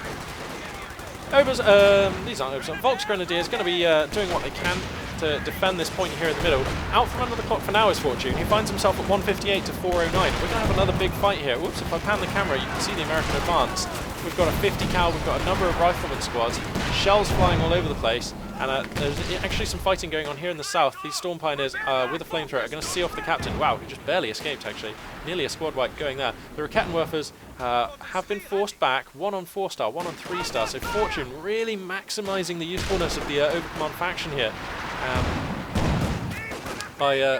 these aren't Obers. Volksgrenadier is going to be doing what they can to defend this point here in the middle. Out from under the clock for now is Fortune. He finds himself at 158 to 409. We're going to have another big fight here. Whoops, if I pan the camera, you can see the American advance. We've got a 50 cal, we've got a number of rifleman squads, shells flying all over the place, and there's actually some fighting going on here in the south. These Storm Pioneers with a flamethrower are going to see off the captain. Wow, he just barely escaped, actually. Nearly a squad wipe going there. The Rakettenwerfers have been forced back, 1 on 4-star, 1 on 3-star, so Fortune really maximising the usefulness of the Overcommand faction here.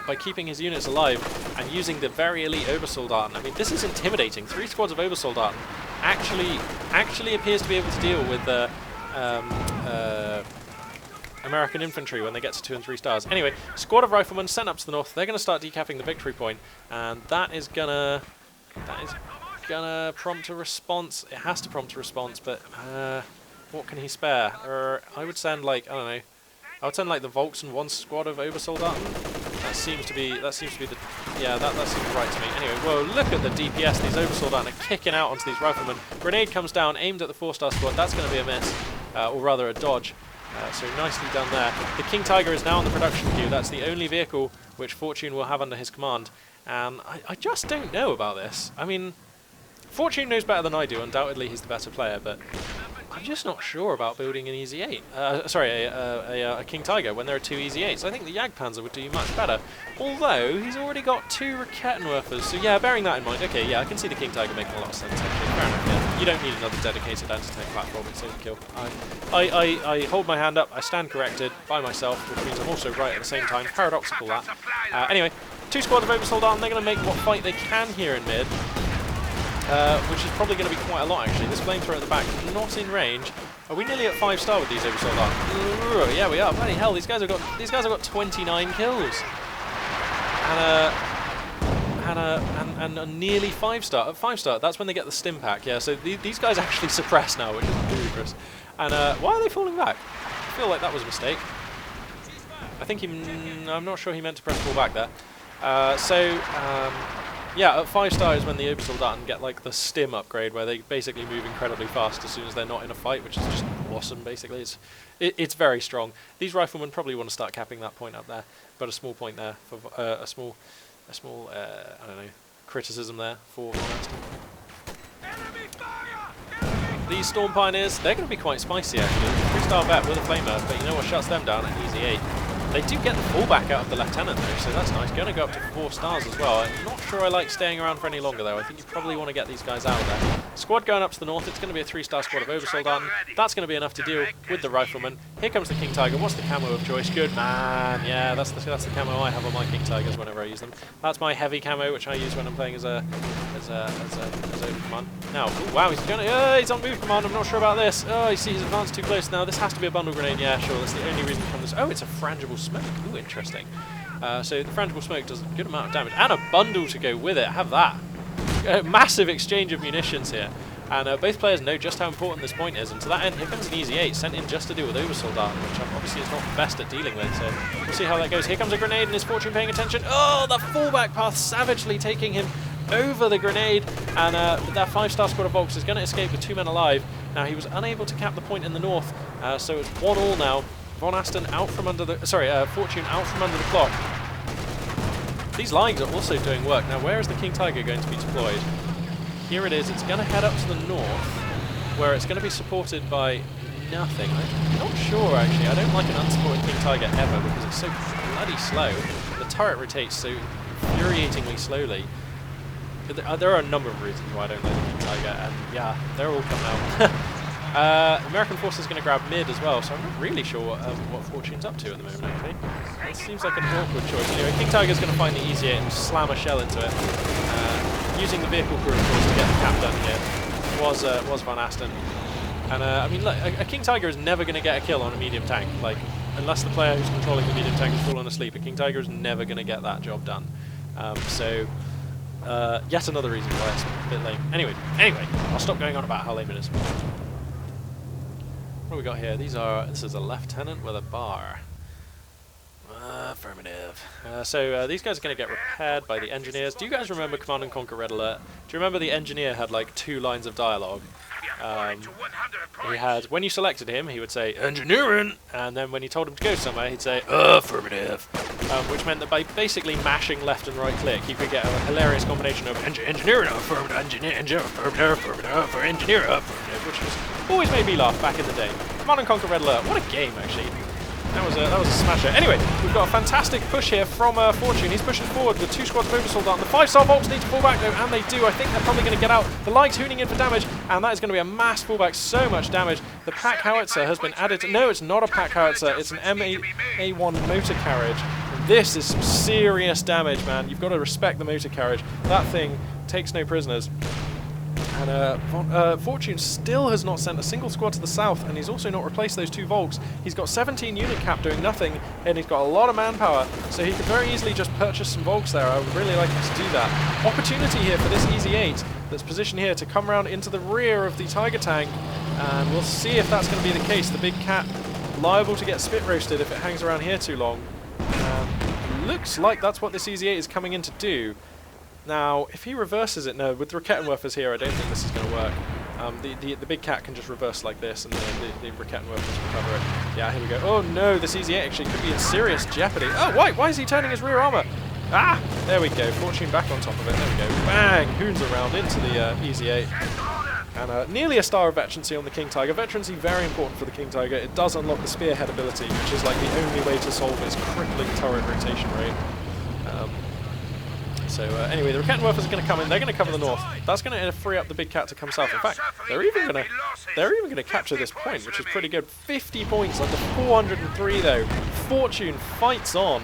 by keeping his units alive and using the very elite Obersoldaten. I mean, this is intimidating. 3 squads of Obersoldaten actually appears to be able to deal with the American infantry when they get to 2 and 3 stars. Anyway, squad of riflemen sent up to the north. They're going to start decapping the victory point, and that is gonna prompt a response. It has to prompt a response, but what can he spare? I would send like, I don't know. I would send like the Volks and 1 squad of Obersoldaten. That seems to be the, yeah, that seems right to me. Anyway, whoa, look at the DPS. These Obersoldaten are kicking out onto these riflemen. Grenade comes down, aimed at the 4-star squad. That's going to be a miss, or rather a dodge. So nicely done there. The King Tiger is now on the production queue. That's the only vehicle which Fortune will have under his command. And I just don't know about this. I mean, Fortune knows better than I do. Undoubtedly, he's the better player, but I'm just not sure about building an Easy 8. A King Tiger when there are 2 Easy 8s. I think the Jagdpanzer would do you much better. Although, he's already got 2 Rakettenwerfers. So yeah, bearing that in mind, okay, yeah, I can see the King Tiger making a lot of sense, actually. Fair enough, yeah. You don't need another dedicated anti-tank platform, it's overkill. I hold my hand up, I stand corrected by myself, which means I'm also right at the same time. Paradoxical, that. Anyway, 2 squads of Obersoldaten, they're going to make what fight they can here in mid. Which is probably going to be quite a lot, actually. This flamethrower at the back, not in range. Are we nearly at 5-star with these Obersoldaten? Yeah, we are. Bloody hell, these guys have got 29 kills, and a nearly 5-star. At 5-star, that's when they get the stim pack. Yeah, so these guys actually suppress now, which is ludicrous. And why are they falling back? I feel like that was a mistake. I think I'm not sure he meant to press fall back there. Yeah, at 5-star is when the Obersoldaten get like the stim upgrade, where they basically move incredibly fast as soon as they're not in a fight, which is just awesome. Basically, it's very strong. These riflemen probably want to start capping that point up there, but a small point there for a small I don't know, criticism there for VonAsten. These Storm Pioneers, they're going to be quite spicy actually. 3-star vet with a flamer, but you know what shuts them down at Easy 8. They do get the fallback out of the Lieutenant though, so that's nice. Going to go up to 4 stars as well. I'm not sure I like staying around for any longer though. I think you probably want to get these guys out of there. Squad going up to the north, it's going to be a 3-star squad of Obersoldaten. That's going to be enough to deal with the Riflemen. Here comes the King Tiger. What's the camo of choice? Good man. Yeah, that's the camo I have on my King Tigers whenever I use them. That's my heavy camo, which I use when I'm playing as a open command. Now, ooh, wow, he's on move command. I'm not sure about this. Oh, you see, he's advanced too close. Now, this has to be a bundle grenade. Yeah, sure. That's the only reason from this. Oh, it's a frangible smoke. Ooh, interesting. So the frangible smoke does a good amount of damage, and a bundle to go with it. Have that. Massive exchange of munitions here. And both players know just how important this point is, and to that end, here comes an Easy 8, sent in just to deal with Obersoldaten, which obviously is not the best at dealing with, so we'll see how that goes. Here comes a grenade, and is Fortune paying attention? Oh, the fallback path savagely taking him over the grenade, and that 5-star squad of Volks is going to escape with 2 men alive. Now, he was unable to cap the point in the north, so it's 1-1 now. VonAsten out from under the... Fortune out from under the clock. These lines are also doing work. Now, where is the King Tiger going to be deployed? Here it is. It's going to head up to the north, where it's going to be supported by nothing. I'm not sure, actually. I don't like an unsupported King Tiger ever, because it's so bloody slow. The turret rotates so infuriatingly slowly. There are a number of reasons why I don't like the King Tiger, and yeah, they're all coming out. American forces is going to grab mid as well, so I'm not really sure what Fortune's up to at the moment, actually. It seems like an awkward choice. Anyway, King Tiger's going to find the Easy 8 and slam a shell into it. Using the vehicle crew, of course, to get the cap done here was VonAsten. And I mean, look, a King Tiger is never going to get a kill on a medium tank. Like, unless the player who's controlling the medium tank has fallen asleep, a King Tiger is never going to get that job done. Yet another reason why it's a bit lame. Anyway, I'll stop going on about how lame it is. What do we got here? This is a lieutenant with a bar. Affirmative. So these guys are going to get repaired by the engineers. Do you guys remember Command & Conquer Red Alert? Do you remember the engineer had like 2 lines of dialogue? He had, when you selected him, he would say, engineering! And then when you told him to go somewhere, he'd say, affirmative. Which meant that by basically mashing left and right click, you could get a hilarious combination of engineering, affirmative, engineer, affirmative, which was always made me laugh back in the day. Command & Conquer Red Alert, what a game, actually. That was a smasher. Anyway, we've got a fantastic push here from Fortune. He's pushing forward with 2 squads of Obersoldaten. The 5-star Volks need to fall back though, and they do. I think they're probably going to get out. The Light's hooning in for damage, and that is going to be a mass fallback. So much damage. The pack howitzer has been added to... No, it's not a pack howitzer. It's an A1 motor carriage. This is some serious damage, man. You've got to respect the motor carriage. That thing takes no prisoners. And Fortune still has not sent a single squad to the south, and he's also not replaced those 2 Volks. He's got 17 unit cap doing nothing, and he's got a lot of manpower, so he could very easily just purchase some Volks there. I would really like him to do that. Opportunity here for this Easy 8 that's positioned here to come around into the rear of the Tiger tank, and we'll see if that's going to be the case. The big cat liable to get spit roasted if it hangs around here too long. Looks like that's what this Easy 8 is coming in to do. Now, if he reverses it, no, with the Rakettenwerfers here, I don't think this is going to work. The big cat can just reverse like this, and the Rakettenwerfers recover it. Yeah, here we go. Oh no, this Easy 8 actually could be in serious jeopardy. Oh, why is he turning his rear armor? Ah, there we go. Fortune back on top of it. There we go. Bang! Hoons around into the Easy 8. And nearly a star of veterancy on the King Tiger. Veterancy very important for the King Tiger. It does unlock the spearhead ability, which is like the only way to solve its crippling turret rotation rate. So anyway, the Rakettenwerfers are going to come in. They're going to cover the north. That's going to free up the big cat to come south. In fact, they're even going to capture this point, which is pretty good. 50 points under 403 though. Fortune fights on,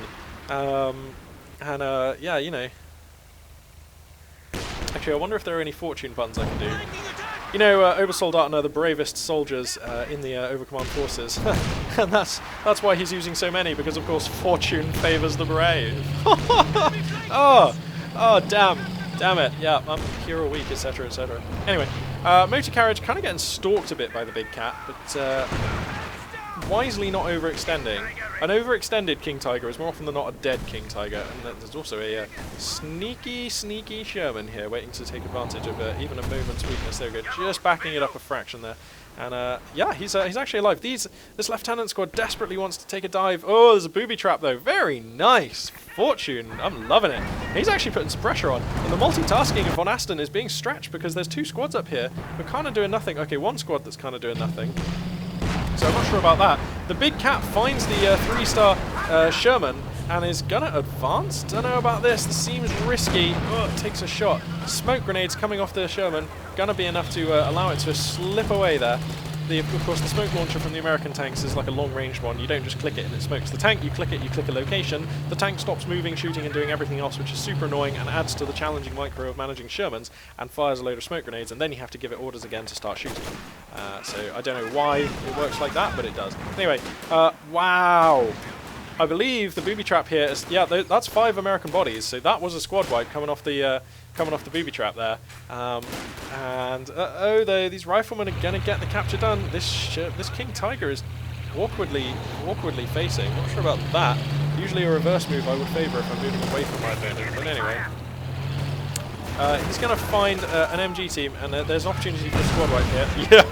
yeah, you know. Actually, I wonder if there are any Fortune puns I can do. You know, Obersoldaten are the bravest soldiers in the Overcommand forces, and that's why he's using so many, because of course Fortune favours the brave. Oh, damn it! Yeah, I'm hero weak, etc., etc. Anyway, motor carriage kind of getting stalked a bit by the big cat, but wisely not overextending. An overextended King Tiger is more often than not a dead King Tiger, and there's also a sneaky Sherman here waiting to take advantage of even a moment's weakness. There we go, just backing it up a fraction there. And yeah, he's actually alive. This lieutenant squad desperately wants to take a dive. Oh, there's a booby trap though. Very nice. Fortune, I'm loving it. He's actually putting some pressure on. And the multitasking of VonAsten is being stretched because there's 2 squads up here who are kind of doing nothing. Okay, 1 squad that's kind of doing nothing. So I'm not sure about that. The big cat finds the 3-star Sherman and is gonna advance. Don't know about this. This seems risky. Oh, it takes a shot. Smoke grenades coming off the Sherman. Gonna be enough to allow it to slip away there. Of course, the smoke launcher from the American tanks is like a long-range one. You don't just click it and it smokes the tank. You click it, you click a location. The tank stops moving, shooting, and doing everything else, which is super annoying and adds to the challenging micro of managing Shermans, and fires a load of smoke grenades, and then you have to give it orders again to start shooting. So I don't know why it works like that, but it does. Anyway, wow. I believe the booby trap here is, yeah, that's 5 American bodies, so that was a squad wipe coming off the booby trap there. These riflemen are gonna get the capture done. This King Tiger is awkwardly facing. Not sure about that. Usually a reverse move I would favour if I'm moving away from my opponent, but anyway. He's going to find an MG team, and there's an opportunity for a squad wipe here.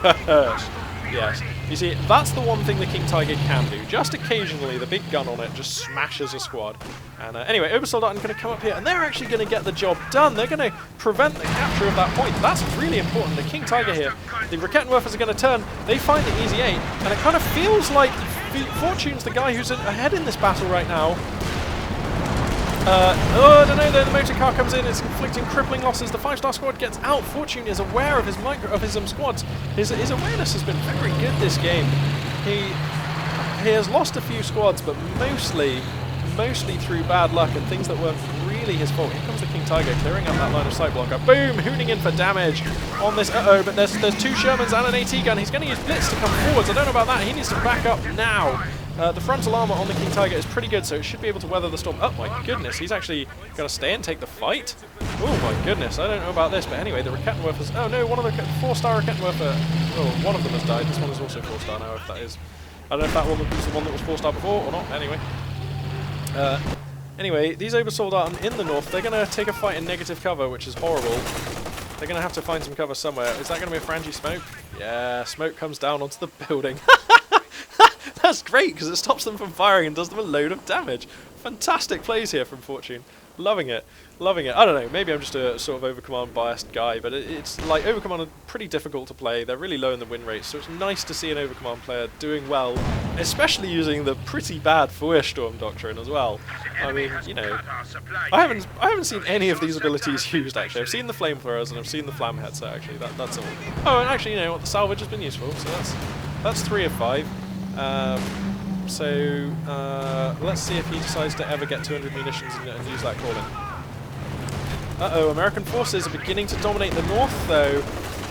Yes. You see, that's the one thing the King Tiger can do. Just occasionally, the big gun on it just smashes a squad. And anyway, Obersoldaten going to come up here, and they're actually going to get the job done. They're going to prevent the capture of that point. That's really important. The King Tiger here, the Rakettenwerfers are going to turn. They find the Easy 8, and it kind of feels like Fortune's the guy who's ahead in this battle right now. I don't know, the motor car comes in, it's inflicting crippling losses, the 5-star squad gets out. Fortune is aware of his squads. His awareness has been very good this game. He has lost a few squads, but mostly through bad luck and things that weren't really his fault. Here comes the King Tiger, clearing up that line of sight blocker. Boom! Hooning in for damage on this. But there's 2 Shermans and an AT gun. He's going to use Blitz to come forwards. I don't know about that. He needs to back up now. The frontal armor on the King Tiger is pretty good, so it should be able to weather the storm. Oh my goodness, he's actually going to stay and take the fight? Oh my goodness, I don't know about this, but anyway, the Rakettenwerfers... Oh no, one of the 4-star Rakettenwerfer... Oh, one of them has died. This one is also 4-star now, if that is... I don't know if that one was the one that was 4-star before or not, anyway. Anyway, these Obersoldaten in the north, they're going to take a fight in negative cover, which is horrible. They're going to have to find some cover somewhere. Is that going to be a Frangie smoke? Yeah, smoke comes down onto the building. That's great, because it stops them from firing and does them a load of damage. Fantastic plays here from Fortune. Loving it. Loving it. I don't know, maybe I'm just a sort of Overcommand biased guy, but it's like Overcommand are pretty difficult to play. They're really low in the win rate, so it's nice to see an Overcommand player doing well, especially using the pretty bad Feursturm doctrine as well. I mean, you know, I haven't seen any of these abilities used, actually. I've seen the flamethrowers and I've seen the flam headset, actually. That's all. Oh, and actually, you know what, the salvage has been useful, so that's 3 of 5. So let's see if he decides to ever get 200 munitions and use that calling. Uh-oh, American forces are beginning to dominate the north, though.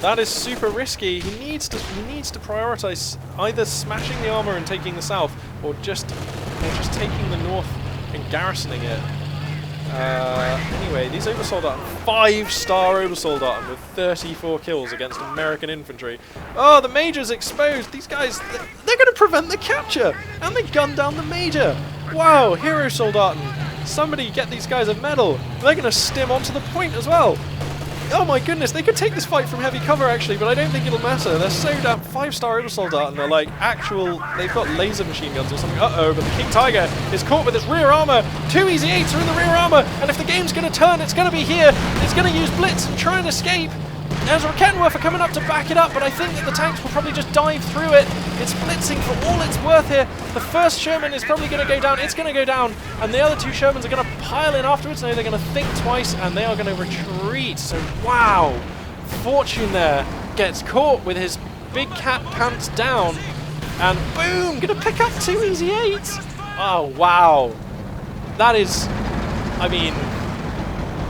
That is super risky. He needs to prioritize either smashing the armor and taking the south, or just taking the north and garrisoning it. Anyway, these Obersoldaten, 5-star Obersoldaten with 34 kills against American infantry. Oh, the Major's exposed. These guys, they're going to prevent the capture, and they gun down the Major. Wow, Hero Soldaten. Somebody get these guys a medal. They're going to stim onto the point as well. Oh my goodness, they could take this fight from heavy cover actually, but I don't think it'll matter. They're so damn 5-star Obersoldaten, and they're like actual, they've got laser machine guns or something. Uh-oh, but the King Tiger is caught with his rear armor. 2 Easy 8s are in the rear armor, and if the game's going to turn, it's going to be here. It's going to use Blitz and try and escape. There's a Rakettenwerfer coming up to back it up, but I think that the tanks will probably just dive through it. It's blitzing for all it's worth here. The first Sherman is probably going to go down. It's going to go down, and the other 2 Shermans are going to pile in afterwards. No, they're going to think twice, and they are going to retreat. So, wow. Fortune there gets caught with his big cat pants down, and boom, going to pick up 2 Easy 8s. Oh, wow. That is, I mean...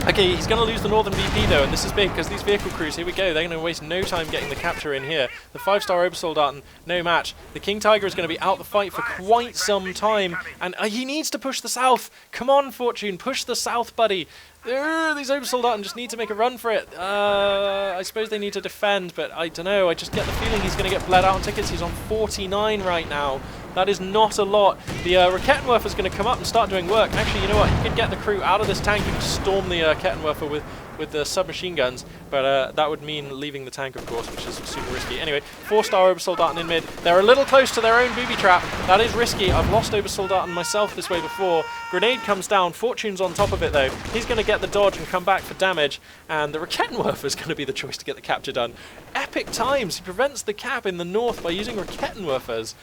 Okay, he's going to lose the northern VP though, and this is big because these vehicle crews, here we go, they're going to waste no time getting the capture in here. The 5-star Obersoldaten, no match. The King Tiger is going to be out the fight for quite some time, and he needs to push the south. Come on, Fortune, push the south, buddy. These Obersoldaten just need to make a run for it. I suppose they need to defend, but I don't know. I just get the feeling he's going to get bled out on tickets. He's on 49 right now. That is not a lot. The Rakettenwerfer is going to come up and start doing work. Actually, you know what? He could get the crew out of this tank and storm the Rakettenwerfer with the submachine guns, but that would mean leaving the tank, of course, which is super risky. Anyway, 4-star Obersoldaten in mid. They're a little close to their own booby trap. That is risky. I've lost Obersoldaten myself this way before. Grenade comes down. Fortune's on top of it, though. He's going to get the dodge and come back for damage, and the Rakettenwerfer is going to be the choice to get the capture done. Epic times. He prevents the cap in the north by using Rakettenwerfers.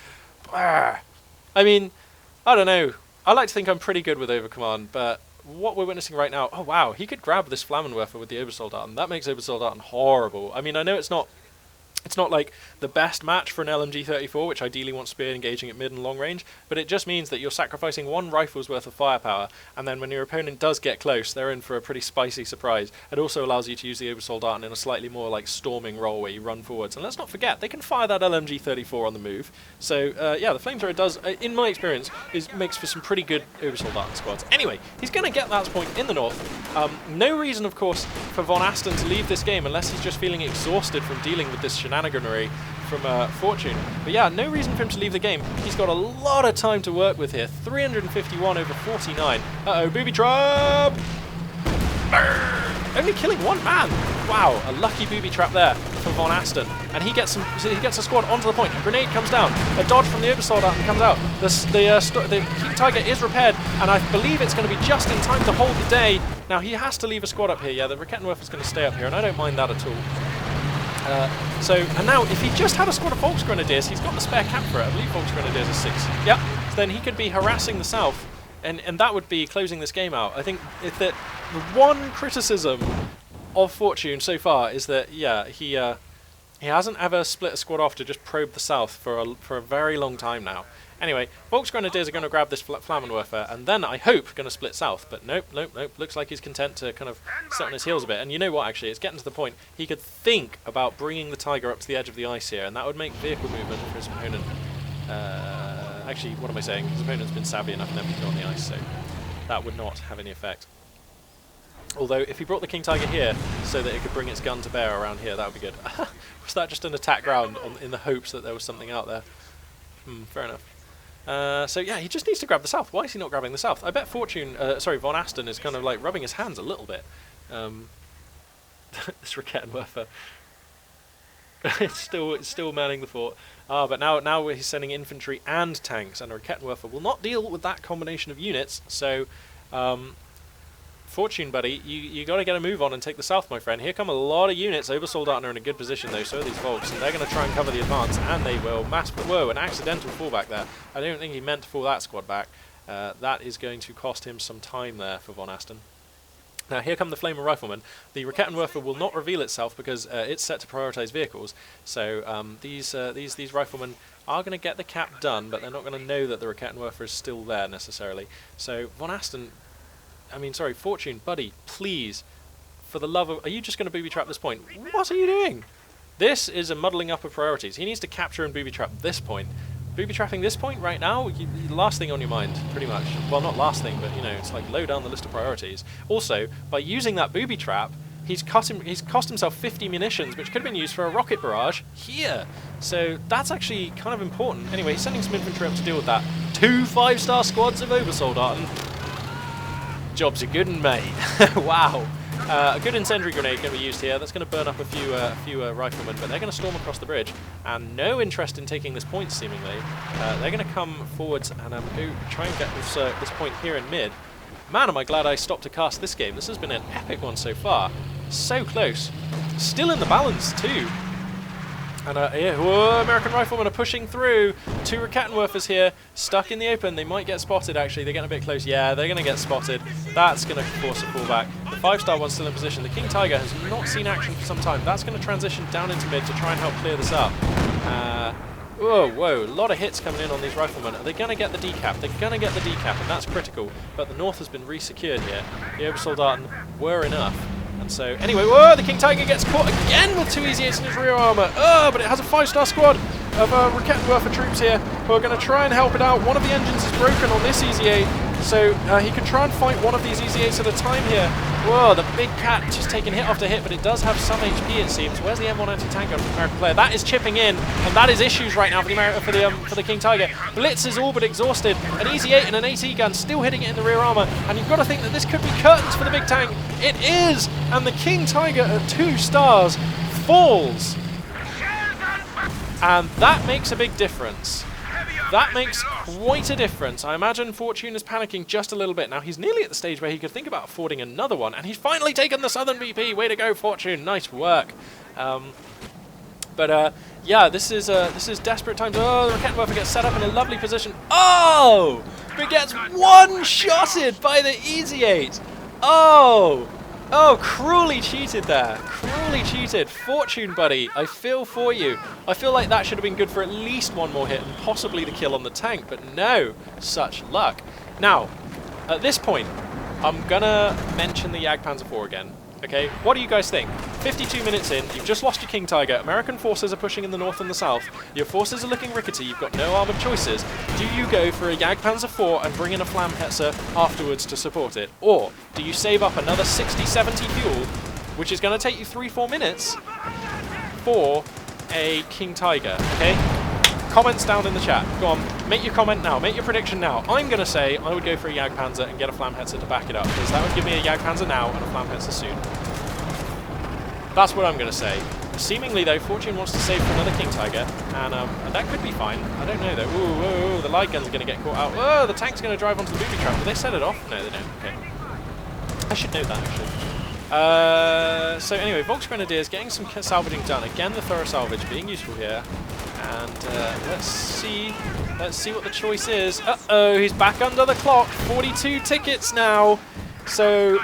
I mean, I don't know. I like to think I'm pretty good with Overcommand, but what we're witnessing right now, oh wow, he could grab this Flammenwerfer with the Obersoldaten. That makes Obersoldaten horrible. I mean, I know it's not like the best match for an LMG-34, which ideally wants to be engaging at mid and long range, but it just means that you're sacrificing 1 rifle's worth of firepower, and then when your opponent does get close, they're in for a pretty spicy surprise. It also allows you to use the Obersoldaten in a slightly more like storming role where you run forwards. And let's not forget, they can fire that LMG-34 on the move. So yeah, the Flamethrower does, in my experience, makes for some pretty good Obersoldaten squads. Anyway, he's going to get that point in the north. No reason, of course, for VonAsten to leave this game unless he's just feeling exhausted from dealing with this shenaniganery from Fortune. But yeah, no reason for him to leave the game. He's got a lot of time to work with here. 351 over 49. Uh-oh, booby trap! Only killing 1 man. Wow, a lucky booby trap there for VonAsten. And he gets a squad onto the point. A grenade comes down. A dodge from the Obersoldaten comes out. The King Tiger is repaired, and I believe it's going to be just in time to hold the day. Now, he has to leave a squad up here. Yeah, the Rakettenwerfer is going to stay up here, and I don't mind that at all. And now, if he just had a squad of Volksgrenadiers, he's got the spare cap for it. I believe Volksgrenadiers are 6. Yep. So then he could be harassing the south, and that would be closing this game out. I think that the one criticism of Fortune so far is that, yeah, he hasn't ever split a squad off to just probe the south for a very long time now. Anyway, Volksgrenadiers are going to grab this Flammenwerfer, and then, I hope, going to split south. But nope. Looks like he's content to kind of sit on his heels a bit. And you know what, actually? It's getting to the point. He could think about bringing the Tiger up to the edge of the ice here, and that would make vehicle movement for his opponent. Actually, what am I saying? His opponent's been savvy enough never to go on the ice, so that would not have any effect. Although, if he brought the King Tiger here so that it could bring its gun to bear around here, that would be good. Was that just an attack ground in the hopes that there was something out there? Fair enough. So yeah, he just needs to grab the south. Why is he not grabbing the south? I bet VonAsten is kind of like rubbing his hands a little bit. This Rakettenwerfer. it's still manning the fort. But now he's sending infantry and tanks, and a Rakettenwerfer will not deal with that combination of units. So, Fortune, buddy, you got to get a move on and take the south, my friend. Here come a lot of units. Obersoldaten are in a good position, though, so are these Volks, and they're going to try and cover the advance, and they will. Whoa, an accidental fallback there. I don't think he meant to fall that squad back. That is going to cost him some time there for VonAsten. Now here come the Flamer Riflemen. The Raketenwerfer will not reveal itself because it's set to prioritise vehicles. So these Riflemen are going to get the cap done, but they're not going to know that the Raketenwerfer is still there necessarily. So Fortune, buddy, please, for the love of... Are you just going to booby trap this point? What are you doing? This is a muddling up of priorities. He needs to capture and booby trap this point. Booby trapping this point right now, last thing on your mind, pretty much. Well, not last thing, but it's like low down the list of priorities. Also, by using that booby trap, he's cost himself 50 munitions, which could have been used for a rocket barrage here. So that's actually kind of important. Anyway, he's sending some infantry up to deal with that. 2 5-star squads of Obersoldaten. Jobs are good and made. Wow. A good incendiary grenade going to be used here. That's going to burn up a few riflemen, but they're going to storm across the bridge, and no interest in taking this point, seemingly. They're going to come forwards and go try and get this point here in mid. Man, am I glad I stopped to cast this game. This has been an epic one so far. So close. Still in the balance, too. And whoa, American Riflemen are pushing through. 2 Raketenwerfers here, stuck in the open. They might get spotted, actually. They're getting a bit close. Yeah, they're going to get spotted. That's going to force a fallback. The 5-star one's still in position. The King Tiger has not seen action for some time. That's going to transition down into mid to try and help clear this up. Whoa, a lot of hits coming in on these Riflemen. Are they going to get the decap? They're going to get the decap, and that's critical. But the north has been re-secured here. The Obersoldaten were enough. And so, anyway, whoa, the King Tiger gets caught again with 2 Easy-8s in his rear armour. But it has a 5-star squad of Raketenwerfer troops here who are going to try and help it out. One of the engines is broken on this Easy-8, so he can try and fight one of these Easy-8s at a time here. Whoa, the big cat just taking hit after hit, but it does have some HP, it seems. Where's the M1 anti-tank gun from the American player? That is chipping in, and that is issues right now for the King Tiger. Blitz is all but exhausted. An Easy-8 and an AT gun still hitting it in the rear armour, and you've got to think that this could be curtains for the big tank. It is, and the King Tiger at 2 stars falls. And that makes a big difference. That makes quite a difference. I imagine Fortune is panicking just a little bit. Now, he's nearly at the stage where he could think about affording another one, and he's finally taken the Southern VP. Way to go, Fortune. Nice work. Yeah, this is desperate times. Oh, the Raketenwerfer gets set up in a lovely position. Oh! But gets one-shotted by the Easy-8. Oh! Oh, cruelly cheated there. Cruelly cheated. Fortune, buddy, I feel for you. I feel like that should have been good for at least one more hit and possibly the kill on the tank, but no, such luck. Now, at this point, I'm gonna mention the Jagdpanzer IV again. Okay, what do you guys think? 52 minutes in, you've just lost your King Tiger, American forces are pushing in the north and the south, your forces are looking rickety, you've got no armoured choices. Do you go for a Jagdpanzer IV and bring in a Flammhetzer afterwards to support it? Or do you save up another 60-70 fuel, which is going to take you 3-4 minutes, for a King Tiger, okay? Comments down in the chat. Go on, make your comment now, make your prediction now. I'm going to say I would go for a Jagdpanzer and get a Flammhetzer to back it up, because that would give me a Jagdpanzer now and a Flammhetzer soon. That's what I'm going to say. Seemingly, though, Fortune wants to save for another King Tiger, and that could be fine. I don't know, though. Ooh, the light gun's going to get caught out. Oh, the tank's going to drive onto the booby trap. Do they set it off? No, they don't. Okay. I should know that, actually. So anyway, Volks Grenadiers getting some salvaging done. Again, the thorough salvage being useful here. And let's see what the choice is. Uh-oh, he's back under the clock. 42 tickets now. So,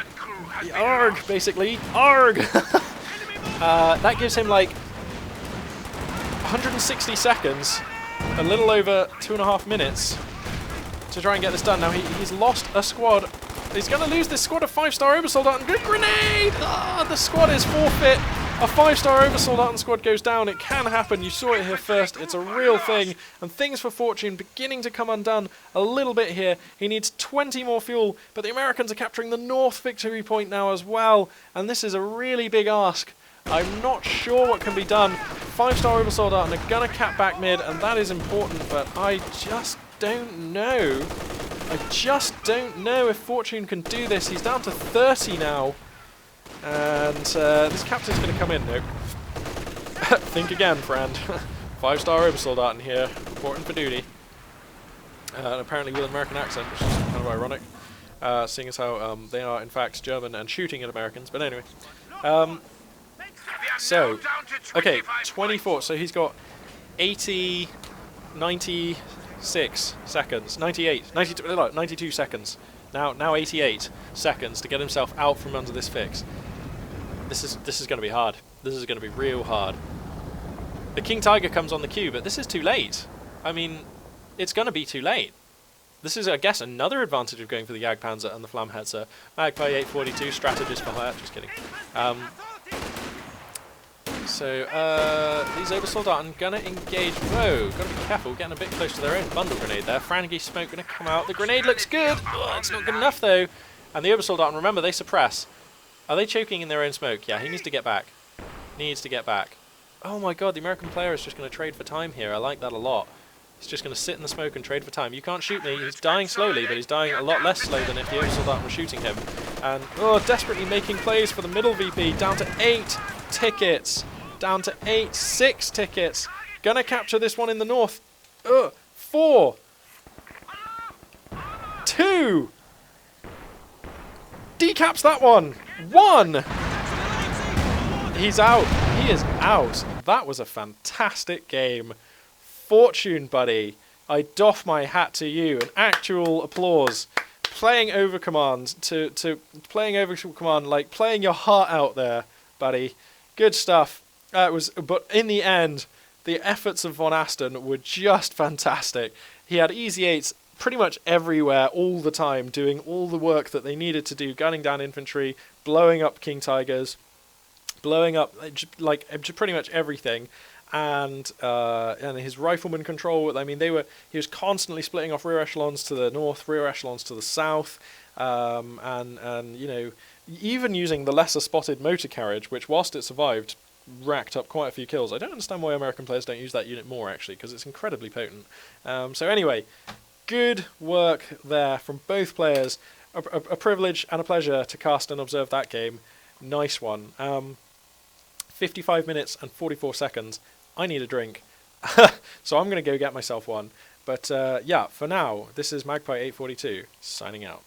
arg, basically. Arg! That gives him like 160 seconds, a little over 2.5 minutes to try and get this done. Now he's lost a squad. He's going to lose this squad of 5-star Obersoldaten. Good grenade! Ah, the squad is forfeit. A 5-star Obersoldaten squad goes down. It can happen. You saw it here first. It's a real thing. And things for Fortune beginning to come undone a little bit here. He needs 20 more fuel, but the Americans are capturing the North victory point now as well. And this is a really big ask. I'm not sure what can be done. 5-star Obersoldaten are going to cap back mid, and that is important, but I just don't know. I just don't know if Fortune can do this. He's down to 30 now. And this captain's going to come in. Nope. Think again, friend. 5-star Obersoldaten here, reporting for duty. And apparently with an American accent, which is kind of ironic. Seeing as how they are, in fact, German and shooting at Americans. But anyway. So, okay, 24. So he's got 80, 96 seconds, 98, 92 seconds Now 88 seconds to get himself out from under this fix. This is going to be hard. This is going to be real hard. The King Tiger comes on the queue, but this is too late. I mean, it's going to be too late. This is, I guess, another advantage of going for the Jagdpanzer and the Flammhetzer. Magpie 842, strategist for hire. Just kidding. These Obersoldaten gonna engage. Whoa, gotta be careful, getting a bit close to their own bundle grenade there. Frangi smoke gonna come out. The grenade looks good. Oh, it's not good enough though. And the Obersoldaten, remember, they suppress. Are they choking in their own smoke? Yeah, he needs to get back. Needs to get back. Oh my god, the American player is just gonna trade for time here. I like that a lot. He's just going to sit in the smoke and trade for time. You can't shoot me. He's dying slowly, but he's dying a lot less slow than if the Obersoldaten were shooting him. And, desperately making plays for the middle VP. Down to 8 tickets. Down to 6 tickets. Gonna capture this one in the north. 4. 2. Decaps that one. 1. He's out. He is out. That was a fantastic game. Fortune, buddy, I doff my hat to you. An actual applause. Playing over command to playing over command, like playing your heart out there, buddy. Good stuff. But in the end, the efforts of VonAsten were just fantastic. He had easy 8s pretty much everywhere, all the time, doing all the work that they needed to do, gunning down infantry, blowing up King Tigers, blowing up like pretty much everything. And his rifleman control, I mean, he was constantly splitting off rear echelons to the north, rear echelons to the south, and you know, even using the lesser spotted motor carriage, which whilst it survived, racked up quite a few kills. I don't understand why American players don't use that unit more, actually, because it's incredibly potent. So anyway, good work there from both players. A privilege and a pleasure to cast and observe that game. Nice one. 55 minutes and 44 seconds. I need a drink. So I'm going to go get myself one. But yeah, for now, this is Magpie 842 signing out.